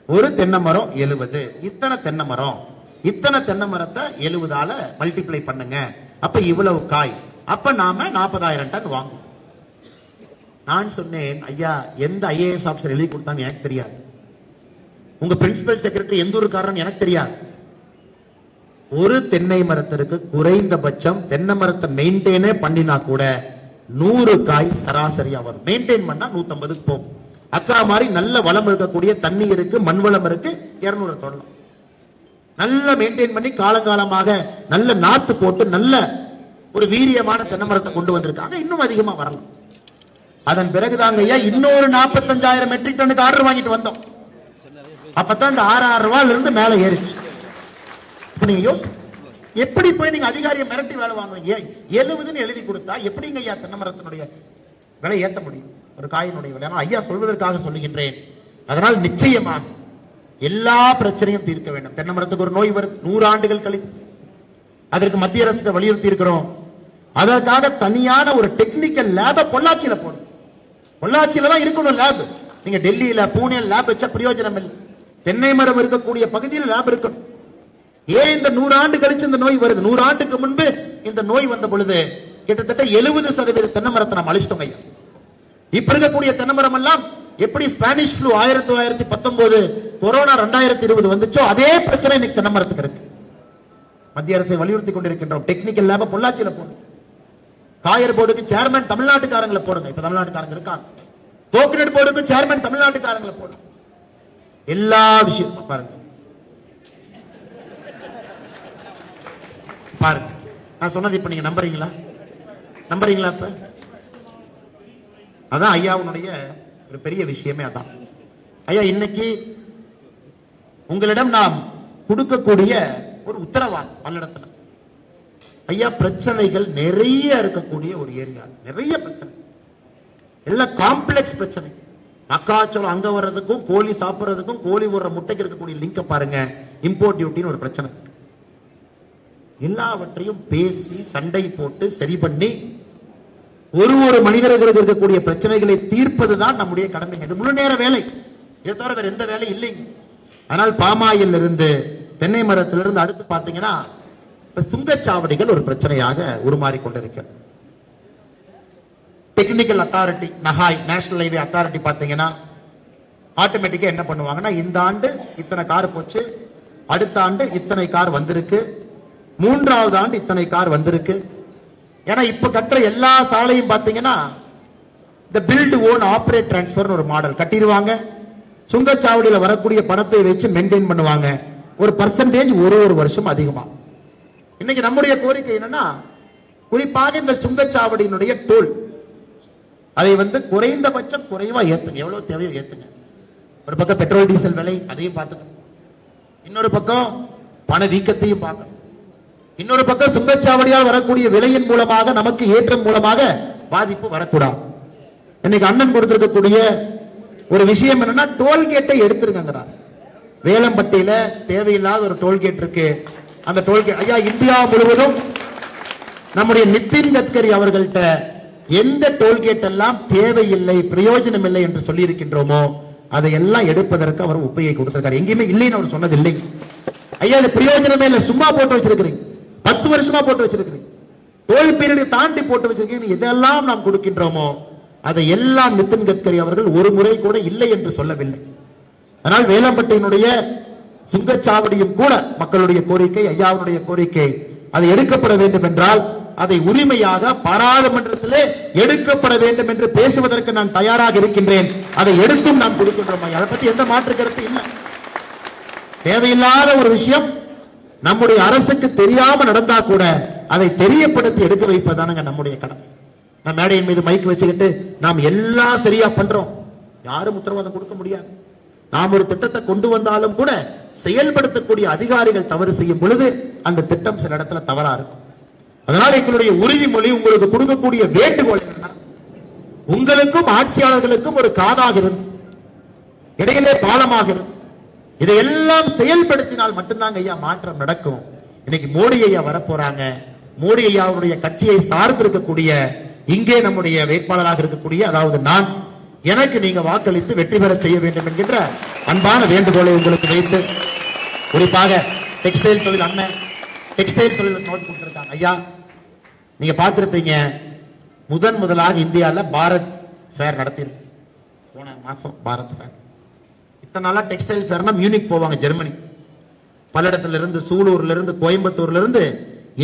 A: ஒரு தென்னை மரம் 70, இத்தனை தென்னை மரம், இத்தனை தென்னை மரத்தை 70ஆல மல்டிப்ளை பண்ணுங்க, அப்ப இவ்வளவு காய், அப்ப நாம 40,000 டன் வாங்குவோம். நான் சொன்னேன், ஐயா, எந்த IAS ஆபீசர் எழுதி கொடுத்தான்னு எனக்கு தெரியாது, உங்க பிரின்சிபல் செக்ரட்டரி எந்த ஒரு காரணம் எனக்கு தெரியாது. ஒரு தென்னை மரத்திற்கு குறைந்தபட்சம் தென்னை மரத்தை மெயின்டைனே பண்ணினா கூட 100 காய் சராசரியா வரும். மெயின்டைன் பண்ணா 150க்கு போகும். அக்கா மாதிரி நல்ல வளம் இருக்கக்கூடிய தண்ணி இருக்கு, மண் வளம் இருக்கு, 200 தொடலாம். நல்ல மெயின்டைன் பண்ணி காலங்காலமாக நல்ல நாத்து போட்டு நல்ல ஒரு வீரியமான தென்னை மரத்தை கொண்டு வந்திருக்காங்க. இன்னும் அதிகமா வரலாம். அதன் பிறகுதாங்க ஐயா இன்னொரு 45,000 மெட்ரிக் டன்னுக்கு ஆர்டர் வாங்கிட்டு வந்தோம். அப்பதான் இந்த 6,000 ரூபாயில இருந்து மேல ஏறிச்சு. நீங்க யோசி, எப்படி போய் நீங்க அதிகாரியை மிரட்டி வேலை வாங்குவீங்க? 70ன்னு எழுதி கொடுத்தா எப்படிங்க ஐயா தென்னை மரத்தினுடைய விலை ஏத்த முடியும், ஒரு காயினுடைய விலை? ஐயா சொல்வதற்காக சொல்லுகின்றேன். அதனால் நிச்சயமாக எல்லா பிரச்சனையும் தீர்க்க வேண்டும். தென்னை மரத்துக்கு ஒரு நோய் வருது, 100 ஆண்டுகள் கழித்து, அதற்கு மத்திய அரசு வலியுறுத்தி இருக்கிறோம். அதற்காக தனியான ஒரு டெக்னிக்கல் லேப பொள்ளாச்சியில போடும். பொள்ளாச்சியில தான் இருக்கணும் லேப். நீங்க டெல்லியில பூனேல லேப் வச்ச பிரயோஜனம் இல்லை. தென்னை மரம் இருக்கக்கூடிய பகுதியில் லேப் இருக்கணும். ஏன் இந்த 100 ஆண்டு கழிச்சு இந்த நோய் வருது? 100 ஆண்டுக்கு முன்பு இந்த நோய் வந்த பொழுது கிட்டத்தட்ட 70% தென்னை மரத்தை நம்ம அழிச்சிட்டோம் ஐயா. இப்ப இருக்கக்கூடிய தென்னை மரம் எல்லாம் எப்படி ஸ்பானிஷ் ஃப்ளூ 1919, கொரோனா 2020 வந்துச்சோ அதே பிரச்சனை இன்னைக்கு தென்னை மரத்துக்கு இருக்கு. மத்திய அரசை வலியுறுத்தி கொண்டிருக்கின்றோம். டெக்னிக்கல் லேப பொள்ளாச்சியில போடுங்க. காயர் போர்டுக்கு சேர்மன் தமிழ்நாட்டுக்காரங்களை போடுங்க. இப்ப தமிழ்நாட்டுக்காரங்க இருக்காங்க. கோகனட் போர்டுக்கு சேர்மன் தமிழ்நாட்டுக்காரங்களை போடுங்க. எல்லா விஷயம் பாருங்க பாருங்க. நான் சொன்னது இப்ப நீங்க நம்புறீங்களா? நம்புறீங்களா? இப்ப அதான் ஐயாவுடைய ஒரு பெரிய விஷயமே அதான். ஐயா, இன்னைக்கு உங்களிடம் நாம் கொடுக்கக்கூடிய ஒரு உத்தரவாதம் பல்லடத்துல, ஐயா, பிரச்சனைகள் நிறைய இருக்கக்கூடிய ஒரு ஏரியா, நிறைய பிரச்சனை, எல்லாம் காம்ப்ளெக்ஸ் பிரச்சனை. மக்காச்சோளம் அங்க வர்றதுக்கும் கோழி சாப்பிடுறதுக்கும் கோழி ஒரு முட்டைக்கு இருக்கக்கூடிய லிங்க பாருங்க. இம்போர்ட் டியூட்டின்னு ஒரு பிரச்சனை. எல்லாவற்றையும் பேசி சண்டை போட்டு சரி பண்ணி ஒரு மனிதர்களுக்கு இருக்கக்கூடிய பிரச்சனைகளை தீர்ப்பதுதான் நம்முடைய கடமை. இது முழு நேர வேலை, இதை தவிர வேற எந்த வேலை இல்லைங்க. ஆனால் பாமாயில் இருந்து தென்னை மரத்திலிருந்து அடுத்து பாத்தீங்கன்னா சுங்கச்சாவடிகள் ஒரு பிரச்சனையாக உருமாறி கொண்டிருக்கிறது. Technical authority, NHAI national highway authority பாத்தீங்கன்னா ஆட்டோமேட்டிக்கா என்ன பண்ணுவாங்கன்னா, இந்த ஆண்டு இத்தனை கார் போச்சு, அடுத்த ஆண்டு இத்தனை கார் வந்திருக்கு, 3வது ஆண்டு இத்தனை கார் வந்திருக்கு. ஏன்னா இப்ப கட்டுற எல்லா சாலையும் பாத்தீங்கன்னா இந்த பில்ட் ஓன் ஆபரேட் டிரான்ஸ்பர் ஒரு மாடல் கட்டிடுவாங்க. சுங்கச்சாவடியில வரக்கூடிய பணத்தை வச்சு மெயின்டைன் பண்ணுவாங்க. ஒரு பர்சன்டேஜ் ஒரு வருஷம் அதிகமா. இன்னைக்கு நம்முடைய கோரிக்கை என்னன்னா, குறிப்பாக இந்த சுங்கச்சாவடியினுடைய டோல் அதை குறைந்தபட்சம் குறைவா ஏத்துங்க, எவ்வளவு தேவையோ ஏத்துங்க. ஒரு பக்கம் பெட்ரோல் டீசல் விலை அதையும் பார்த்துக்கணும், இன்னொரு பக்கம் பண வீக்கத்தையும் பார்க்கணும், இன்னொரு பக்கம் சுங்கச்சாவடியால் வரக்கூடிய விலையின் மூலமாக நமக்கு ஏற்றம் மூலமாக பாதிப்பு வரக்கூடாது. இன்னைக்கு அண்ணன் கொடுத்திருக்கக்கூடிய ஒரு விஷயம் என்னன்னா, டோல்கேட்டை எடுத்துருங்க. வேலம்பட்டியில தேவையில்லாத ஒரு டோல்கேட் இருக்கு. அந்த டோல்கேட் ஐயா இந்தியா முழுவதும் நம்முடைய நிதின் கட்கரி அவர்கள்ட்ட எந்த டோல்கேட் எல்லாம் தேவையில்லை பிரயோஜனம் இல்லை என்று சொல்லி இருக்கின்றோமோ அதையெல்லாம் எடுப்பதற்கு அவர் ஒப்புகை கொடுத்திருக்காரு. எங்கேயுமே இல்லைன்னு அவர் சொன்னது இல்லை. ஐயா இது பிரயோஜனமே இல்லை, சும்மா போட்டு வச்சிருக்கிறீங்க, 10 வருஷமா போட்டு வச்சிருக்கிறீங்க, டோல் பீரியட் தாண்டி போட்டு வச்சிருக்கீங்க, எதெல்லாம் நாம் கொடுக்கின்றோமோ அதை எல்லாம் நிதின் கட்கரி அவர்கள் ஒரு முறை கூட இல்லை என்று சொல்லவில்லை. ஆனால் வேளாம்பட்டியினுடைய சுங்கச்சாவடியும் கூட மக்களுடைய கோரிக்கை, ஐயாவுடைய கோரிக்கை, அது எடுக்கப்பட வேண்டும் என்றால் அதை உரிமையாக பாராளுமன்றத்திலே எடுக்கப்பட வேண்டும் என்று பேசுவதற்கு நான் தயாராக இருக்கின்றேன். அதை எடுத்தும் நாம் கொடுக்கின்றோம். அதை பற்றி எந்த மாற்று கருத்து இல்லை. தேவையில்லாத ஒரு விஷயம் நம்முடைய அரசுக்கு தெரியாம நடந்தா கூட அதை தெரியப்படுத்தி எடுக்க வைப்பதானுங்க நம்முடைய கடமை. நம்ம மேடையின் மீது மைக் வச்சுக்கிட்டு நாம் எல்லாம் சரியா பண்றோம், யாரும் உத்தரவாதம் கொடுக்க முடியாது. நாம் ஒரு திட்டத்தை கொண்டு வந்தாலும் கூட செயல்படுத்தக்கூடிய அதிகாரிகள் தவறு செய்யும் பொழுது அந்த திட்டம் சில இடத்துல தவறா இருக்கும். அதனால எங்களுடைய உறுதிமொழி, உங்களுக்கு கொடுக்கக்கூடிய வேண்டுகோள் என்னன்னா, உங்களுக்கும் ஆட்சியாளர்களுக்கும் ஒரு காதாக இருந்து இடையிலே பாலமாக இருந்து இதையெல்லாம் செயல்படுத்தினால் மட்டும்தான் ஐயா மாற்றம் நடக்கும். இன்னைக்கு மோடி ஐயா வரப்போறாங்க. மோடி ஐயாவுடைய கட்சியை சார்ந்து இருக்கக்கூடிய இங்கே நம்முடைய வேட்பாளராக இருக்கக்கூடிய, அதாவது நான், எனக்கு நீங்க வாக்களித்து வெற்றி பெற செய்ய வேண்டும் என்கின்ற அன்பான வேண்டுகோளை உங்களுக்கு வைத்து, குறிப்பாக டெக்ஸ்டைல் தொழில் அண்ணன் டெக்ஸ்டைல் தொழில் நோட் கொடுத்திருக்காங்க. ஐயா நீங்க பார்த்திருப்பீங்க, முதலாக இந்தியாவில் பாரத் ஃபேர் நடத்திருக்கு. போன மாசம் பாரத் ஃபேர். இத்தனை நாளா டெக்ஸ்டைல் ஃபேர்னா மியூனிக் போவாங்க, ஜெர்மனி, பல்லடத்துல இருந்து, சூலூர்ல இருந்து, கோயம்புத்தூர்ல இருந்து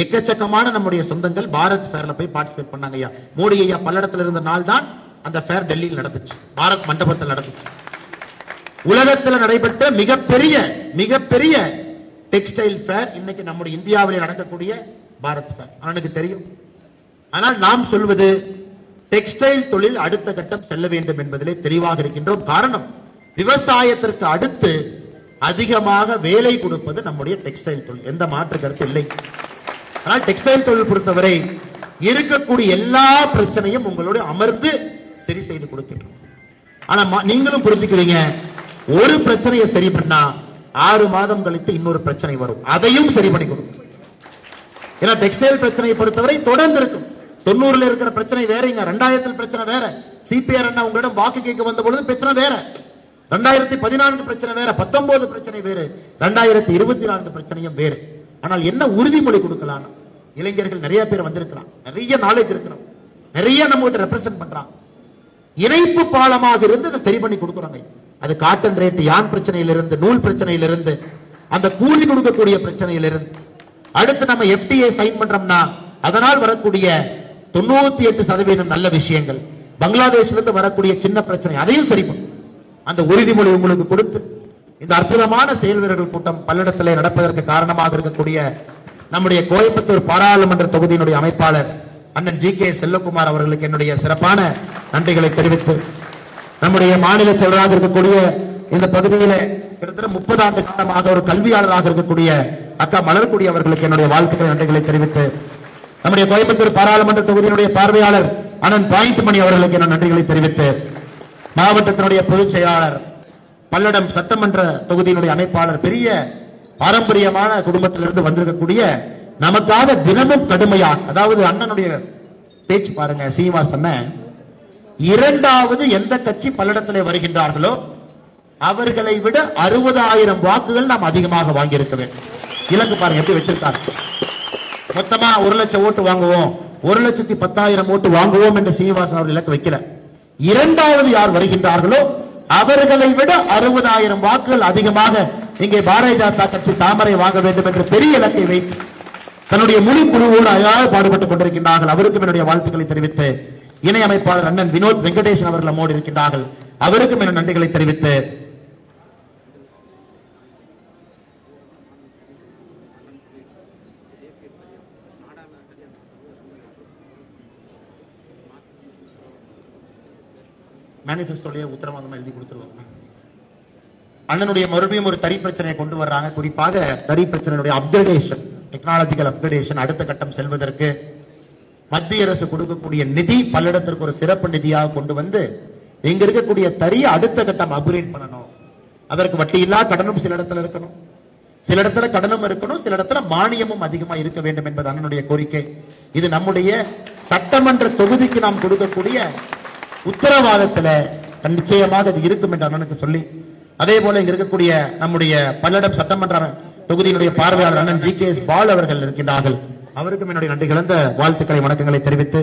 A: எக்கச்சக்கமான நம்முடைய சொந்தங்கள் பாரத் ஃபேர்ல போய் பார்ட்டிசிபேட் பண்ணாங்க. ஐயா மோடி ஐயா பல்லடத்துல இருந்த நாள் தான் அந்த ஃபேர் டெல்லியில் நடந்துச்சு, பாரத் மண்டபத்தில் நடந்துச்சு. உலகத்தில் நடைபெற்ற மிகப்பெரிய டெக்ஸ்டைல் ஃபேர் இன்னைக்கு நம்முடைய இந்தியாவிலே நடக்கக்கூடிய பாரத் ஃபேர். எனக்கு தெரியும். ஆனால் நாம் சொல்வது டெக்ஸ்டைல் தொழில் அடுத்த கட்டம் செல்ல வேண்டும் என்பதிலே தெளிவாக இருக்கின்றோம். காரணம், விவசாயத்திற்கு அடுத்து அதிகமாக வேலை கொடுப்பது நம்முடைய டெக்ஸ்டைல் தொழில், எந்த மாற்று கருத்து இல்லை. ஆனால் டெக்ஸ்டைல் தொழில் பொறுத்தவரை இருக்கக்கூடிய எல்லா பிரச்சனையும் உங்களோட அமர்ந்து சரி செய்து கொடுக்கின்றோம். ஆனா நீங்களும் புரிஞ்சுக்கிறீங்க, ஒரு பிரச்சனையை சரி பண்ணா 6 மாதம் கழித்து இன்னொரு பிரச்சனை வரும், அதையும் சரி பண்ணி கொடுக்கும். ஏன்னா டெக்ஸ்டைல் பிரச்சனையை பொறுத்தவரை தொடர்ந்து இருக்கும். 90ல இருக்கிற பிரச்சனை வேறங்க, 2000 பிரச்சனை வேற, சிபிஆர் அண்ணா உங்களிடம் வாக்கு கேட்க வந்த பொழுது பிரச்சனை வேற, 2014 பிரச்சனை வேற, 19 பிரச்சனை வேறு, 2024 பிரச்சனையும் வேறு. ஆனால் என்ன உறுதிமொழி கொடுக்கலாம், இளைஞர்கள் நிறைய பேர் வந்திருக்கிறான், நிறைய நாலேஜ் இருக்கிறோம், நிறைய நம்ம ரெப்ரசென்ட் பண்றாங்க. இணைப்பு பாலமாக இருந்து அதை சரி பண்ணி கொடுக்குறாங்க. அது காட்டன் ரேட், யான் பிரச்சனையிலிருந்து, நூல் பிரச்சனையிலிருந்து, அந்த கூலி கொடுக்கக்கூடிய பிரச்சனையிலிருந்து, அடுத்து நம்ம எஃப்டிஏ சைன் பண்றோம்னா அதனால் வரக்கூடிய 98% நல்ல விஷயங்கள், பங்களாதேஷ்ல இருந்து வரக்கூடிய சின்ன பிரச்சனை, அதையும் சரி பண்ணும். அந்த உறுதிமொழி உங்களுக்கு கொடுத்து இந்த அற்புதமான செயல் வீரர்கள் கூட்டம் பல்லடத்திலே நடப்பதற்கு காரணமாக இருக்கக்கூடிய நம்முடைய கோயம்புத்தூர் பாராளுமன்ற தொகுதியினுடைய அமைப்பாளர் அண்ணன் ஜி.கே. செல்லகுமார் அவர்களுக்கு என்னுடைய சிறப்பான நன்றிகளை தெரிவித்து, நம்முடைய மாநில செயலராக இருக்கக்கூடிய இந்த பகுதியில கிட்டத்தட்ட 30 ஆண்டு காலமாக ஒரு கல்வியாளராக இருக்கக்கூடிய அக்கா மலர்குடி அவர்களுக்கு என்னுடைய வாழ்த்துக்களை நன்றிகளை தெரிவித்து, நம்முடைய கோயம்புத்தூர் பாராளுமன்ற தொகுதியினுடைய பார்வையாளர் அண்ணன் பாயிண்ட் மணி அவர்களுக்கு என்ன நன்றிகளை தெரிவித்து, மாவட்டத்தினுடைய பொதுச் செயலாளர், பல்லடம் சட்டமன்ற தொகுதியினுடைய அமைப்பாளர், பெரிய பாரம்பரியமான குடும்பத்திலிருந்து வந்திருக்கக்கூடிய, நமக்காக தினமும் கடுமையா, அதாவது அண்ணனுடைய பேச்சு பாருங்க, சீனிவாசன், 2வது எந்த கட்சி பல்லடத்திலே வருகின்றார்களோ அவர்களை விட 60,000 வாக்குகள் நாம் அதிகமாக வாங்கியிருக்க வேண்டும். இலக்கு பாருங்க எப்படி வச்சிருக்காங்க. மொத்தமா 1 லட்சம் ஓட்டு வாங்குவோம், 1,10,000 ஓட்டு வாங்குவோம் என்று சீனிவாசன் அவர்கள் இலக்கு வைக்கல. 2வது யார் வருகின்றார்களோ அவர்களை விட 60,000 வாக்குகள் அதிகமாக இங்கே பாரதிய ஜனதா கட்சி தாமரை வாங்க வேண்டும் என்று பெரிய இலக்கை வைத்து தன்னுடைய முழு குழுவோடு அழகாக பாடுபட்டுக் கொண்டிருக்கின்றார்கள். அவருக்கும் என்னுடைய வாழ்த்துக்களை தெரிவித்து, இணை அமைப்பாளர் அண்ணன் வினோத் வெங்கடேசன் அவர்கள் நம்மோடு இருக்கின்றார்கள், அவருக்கும் என் நன்றிகளை தெரிவித்து, மேனிபெஸ்டோலயே உத்தரவாதமா எழுதி கொடுத்துருவாங்க. அண்ணனுடைய மறுபடியும் ஒரு தறி பிரச்சனையை கொண்டு வர்றாங்க. குறிப்பாக தறி பிரச்சனையுடைய அப்கிரேடேஷன், டெக்னாலஜிக்கல் அப்கிரேடேஷன் அடுத்த கட்டம் செல்வதற்கு மத்திய அரசு கொடுக்கக்கூடிய நிதி பல்லடத்திற்கு ஒரு சிறப்பு நிதியாக கொண்டு வந்து இங்க இருக்கக்கூடிய தறி அடுத்த கட்டம் அப்கிரேட் பண்ணணும். அதற்கு வட்டி இல்லா கடனும் சில இடத்துல இருக்கணும், சில இடத்துல கடனும் இருக்கணும், சில இடத்துல மானியமும் அதிகமா இருக்க வேண்டும் என்பது அண்ணனுடைய கோரிக்கை. இது நம்முடைய சட்டமன்ற தொகுதிக்கு நாம் கொடுக்கக்கூடிய உத்தரவாதத்துல நிச்சயமாக அது இருக்கும் என்று அண்ணனுக்கு சொல்லி, அதே போல இங்க இருக்கக்கூடிய நம்முடைய பல்லடம் சட்டமன்ற தொகுதியினுடைய பார்வையாளர் அண்ணன் GKS பால் அவர்கள் இருக்கின்றார்கள். அவருக்கும் என்னுடைய நன்றி கலந்த வாழ்த்துக்களை வணக்கங்களை தெரிவித்து,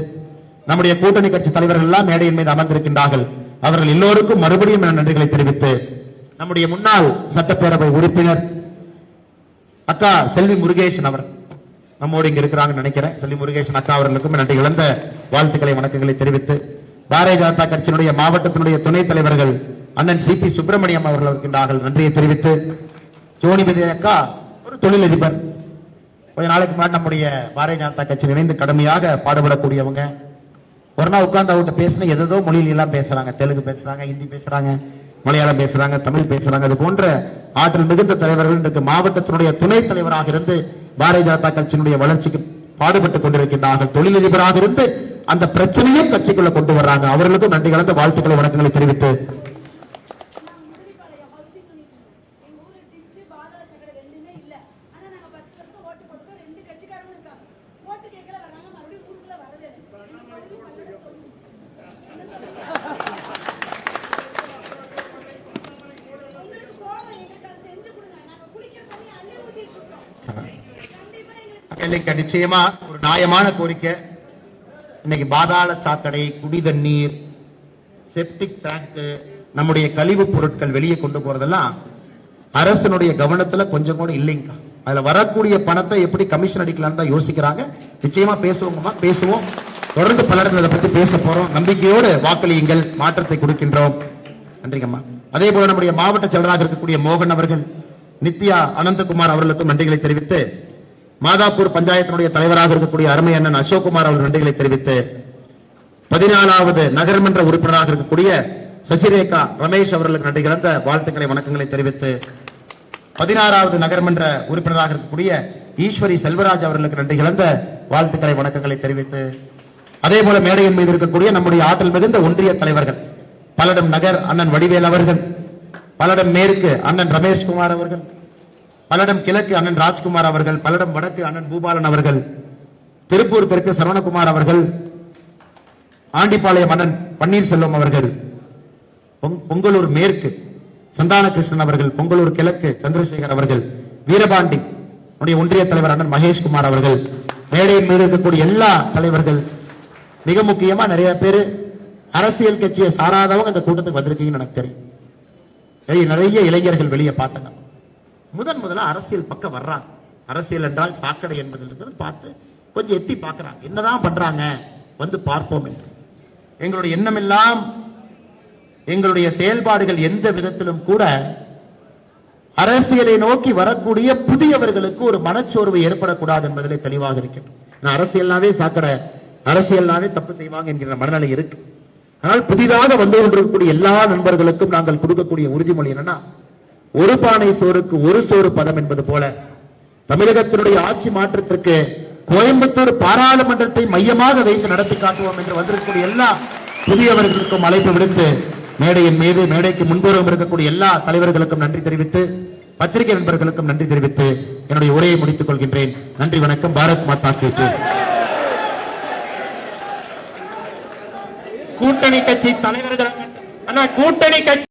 A: நம்முடைய கூட்டணி கட்சி தலைவர்கள் எல்லாம் மேடையின் மீது அமர்ந்திருக்கின்றார்கள். அவர்கள் எல்லோருக்கும் மறுபடியும் நன்றிகளை தெரிவித்து, நம்முடைய முன்னாள் சட்டப்பேரவை உறுப்பினர் அக்கா செல்வி முருகேசன் அவர் நம்மோடு இங்க இருக்கிறாங்கன்னு நினைக்கிறேன். செல்வி முருகேசன் அக்கா அவர்களுக்கும் நன்றி கலந்த வாழ்த்துக்களை வணக்கங்களை தெரிவித்து, பாரதிய ஜனதா கட்சியினுடைய மாவட்டத்தினுடைய துணைத் தலைவர்கள் அண்ணன் CP சுப்பிரமணியம் அவர்கள் இருக்கின்றார்கள். நன்றியை தெரிவித்து, ஜோனிபதி அக்கா ஒரு தொழிலதிபர், கொஞ்ச நாளைக்கு முன்னாடி நம்முடைய பாரதிய ஜனதா கட்சியில் இணைந்து கடுமையாக பாடுபடக்கூடியவங்க. ஒரு நாள் உட்கார்ந்து அவர்கிட்ட பேசின ஏதோ மொழியில எல்லாம் பேசுறாங்க, தெலுங்கு பேசுறாங்க, ஹிந்தி பேசுறாங்க, மலையாளம் பேசுறாங்க, தமிழ் பேசுறாங்க. அது போன்ற ஆற்றல் மிகுந்த தலைவர்கள் இன்றைக்கு மாவட்டத்தினுடைய துணைத் தலைவராக இருந்து பாரதிய ஜனதா கட்சியினுடைய வளர்ச்சிக்கு பாடுபட்டுக் கொண்டிருக்கின்றார்கள். தொழிலதிபராக இருந்து அந்த பிரச்சனையும் கட்சிக்குள்ள கொண்டு வர்றாங்க. அவர்களுக்கும் நன்றி கலந்த வாழ்த்துக்களை வணக்கங்களை தெரிவித்து, நிச்சயமா ஒரு நியாயமான கோரிக்கை. இன்னைக்கு பாதாள சாக்கடை, குடி தண்ணீர், செப்டிக் டேங்க், நம்முடைய கழிவு பொருட்கள் வெளியே கொண்டு போறதெல்லாம் அரசனுடைய கவனத்துல கொஞ்சம் கூட இல்லைங்க. அதுல வரக்கூடிய பணத்தை எப்படி கமிஷன் அடிக்கலாம்னு தான் யோசிக்கிறாங்க. நிச்சயமா பேசுவோம். தொடர்ந்து பல இடத்துல பத்தி பேச போறோம். நம்பிக்கையோடு வாக்களியுங்கள், மாற்றத்தை கொடுக்கின்றோம். நன்றிங்கம்மா. அதே போல நம்முடைய மாவட்ட செயலராக இருக்கக்கூடிய மோகன் அவர்கள், நித்யா அனந்தகுமார் அவர்களுக்கும் நன்றிகளை தெரிவித்து, மாதாப்பூர் பஞ்சாயத்தினுடைய தலைவராக இருக்கக்கூடிய அருமை அண்ணன் அசோக்குமார் அவர்கள் நன்றிகளை தெரிவித்து, 14வது நகர்மன்ற உறுப்பினராக இருக்கக்கூடிய சசிரேகா ரமேஷ் அவர்களுக்கு நன்றி கலந்த வாழ்த்துக்களை வணக்கங்களை தெரிவித்து, 16வது நகர்மன்ற உறுப்பினராக இருக்கக்கூடிய ஈஸ்வரி செல்வராஜ் அவர்களுக்கு நன்றி கலந்த வாழ்த்துக்களை வணக்கங்களை தெரிவித்து, அதே போல மேடையின் மீது இருக்கக்கூடிய நம்முடைய ஆற்றல் மிகுந்த ஒன்றிய தலைவர்கள், பல்லடம் நகர் அண்ணன் வடிவேல் அவர்கள், பல்லடம் மேற்கு அண்ணன் ரமேஷ்குமார் அவர்கள், பல்லடம் கிழக்கு அண்ணன் ராஜ்குமார் அவர்கள், பல்லடம் வடக்கு அண்ணன் பூபாலன் அவர்கள், திருப்பூர் தெற்கு சரவணகுமார் அவர்கள், ஆண்டிப்பாளையம் அண்ணன் பன்னீர்செல்வம் அவர்கள், பொங்கலூர் மேற்கு சந்தான கிருஷ்ணன் அவர்கள், பொங்கலூர் கிழக்கு சந்திரசேகர் அவர்கள், வீரபாண்டி ஒன்றிய தலைவர் அண்ணன் மகேஷ்குமார் அவர்கள், மேடையின் மீது இருக்கக்கூடிய எல்லா தலைவர்கள், மிக முக்கியமா நிறைய பேர் அரசியல் கட்சியை சாராதவங்க இந்த கூட்டத்துக்கு வந்திருக்கீங்கன்னு எனக்கு தெரியும். நிறைய இளைஞர்கள் வெளியே பார்த்தாங்க. முதல்ல அரசியல் பக்கம் வர்றாங்க. அரசியல் என்றால் சாக்கடை என்பதில் பார்த்து கொஞ்சம் எட்டி பார்க்கிறாங்க, என்னதான் பண்றாங்க, வந்து பார்ப்போம் என்று. எங்களுடைய எண்ணம் எல்லாம், எங்களுடைய செயல்பாடுகள் எந்த விதத்திலும் கூட அரசியலை நோக்கி வரக்கூடிய புதியவர்களுக்கு ஒரு மனச்சோர்வு ஏற்படக்கூடாது என்பதிலே தெளிவாக இருக்கிறது. அரசியல்னாவே சாக்கடை, அரசியல்னாவே தப்பு செய்வாங்க என்கிற மனநிலை இருக்கு. ஆனால் புதிதாக வந்து கொண்டிருக்கக்கூடிய எல்லா நண்பர்களுக்கும் நாங்கள் கொடுக்கக்கூடிய உறுதிமொழி என்னன்னா, ஒரு பானை சோறுக்கு ஒரு சோறு பதம் என்பது போல தமிழகத்தினுடைய ஆட்சி மாற்றத்திற்கு கோயம்புத்தூர் பாராளுமன்றத்தை மையமாக வைத்து நடத்தி காட்டுவோம் என்று வந்திருக்கக்கூடிய எல்லா புதியவர்களுக்கும் அழைப்பு விடுத்து, மேடையின் மீது மேடைக்கு முன்புறம் இருக்கக்கூடிய எல்லா தலைவர்களுக்கும் நன்றி தெரிவித்து, பத்திரிகை நண்பர்களுக்கும் நன்றி தெரிவித்து என்னுடைய உரையை முடித்துக் கொள்கின்றேன். நன்றி, வணக்கம். பாரத் மாதா கி ஜெய்.
B: கூட்டணி கட்சி தலைவர்கள், கூட்டணி கட்சி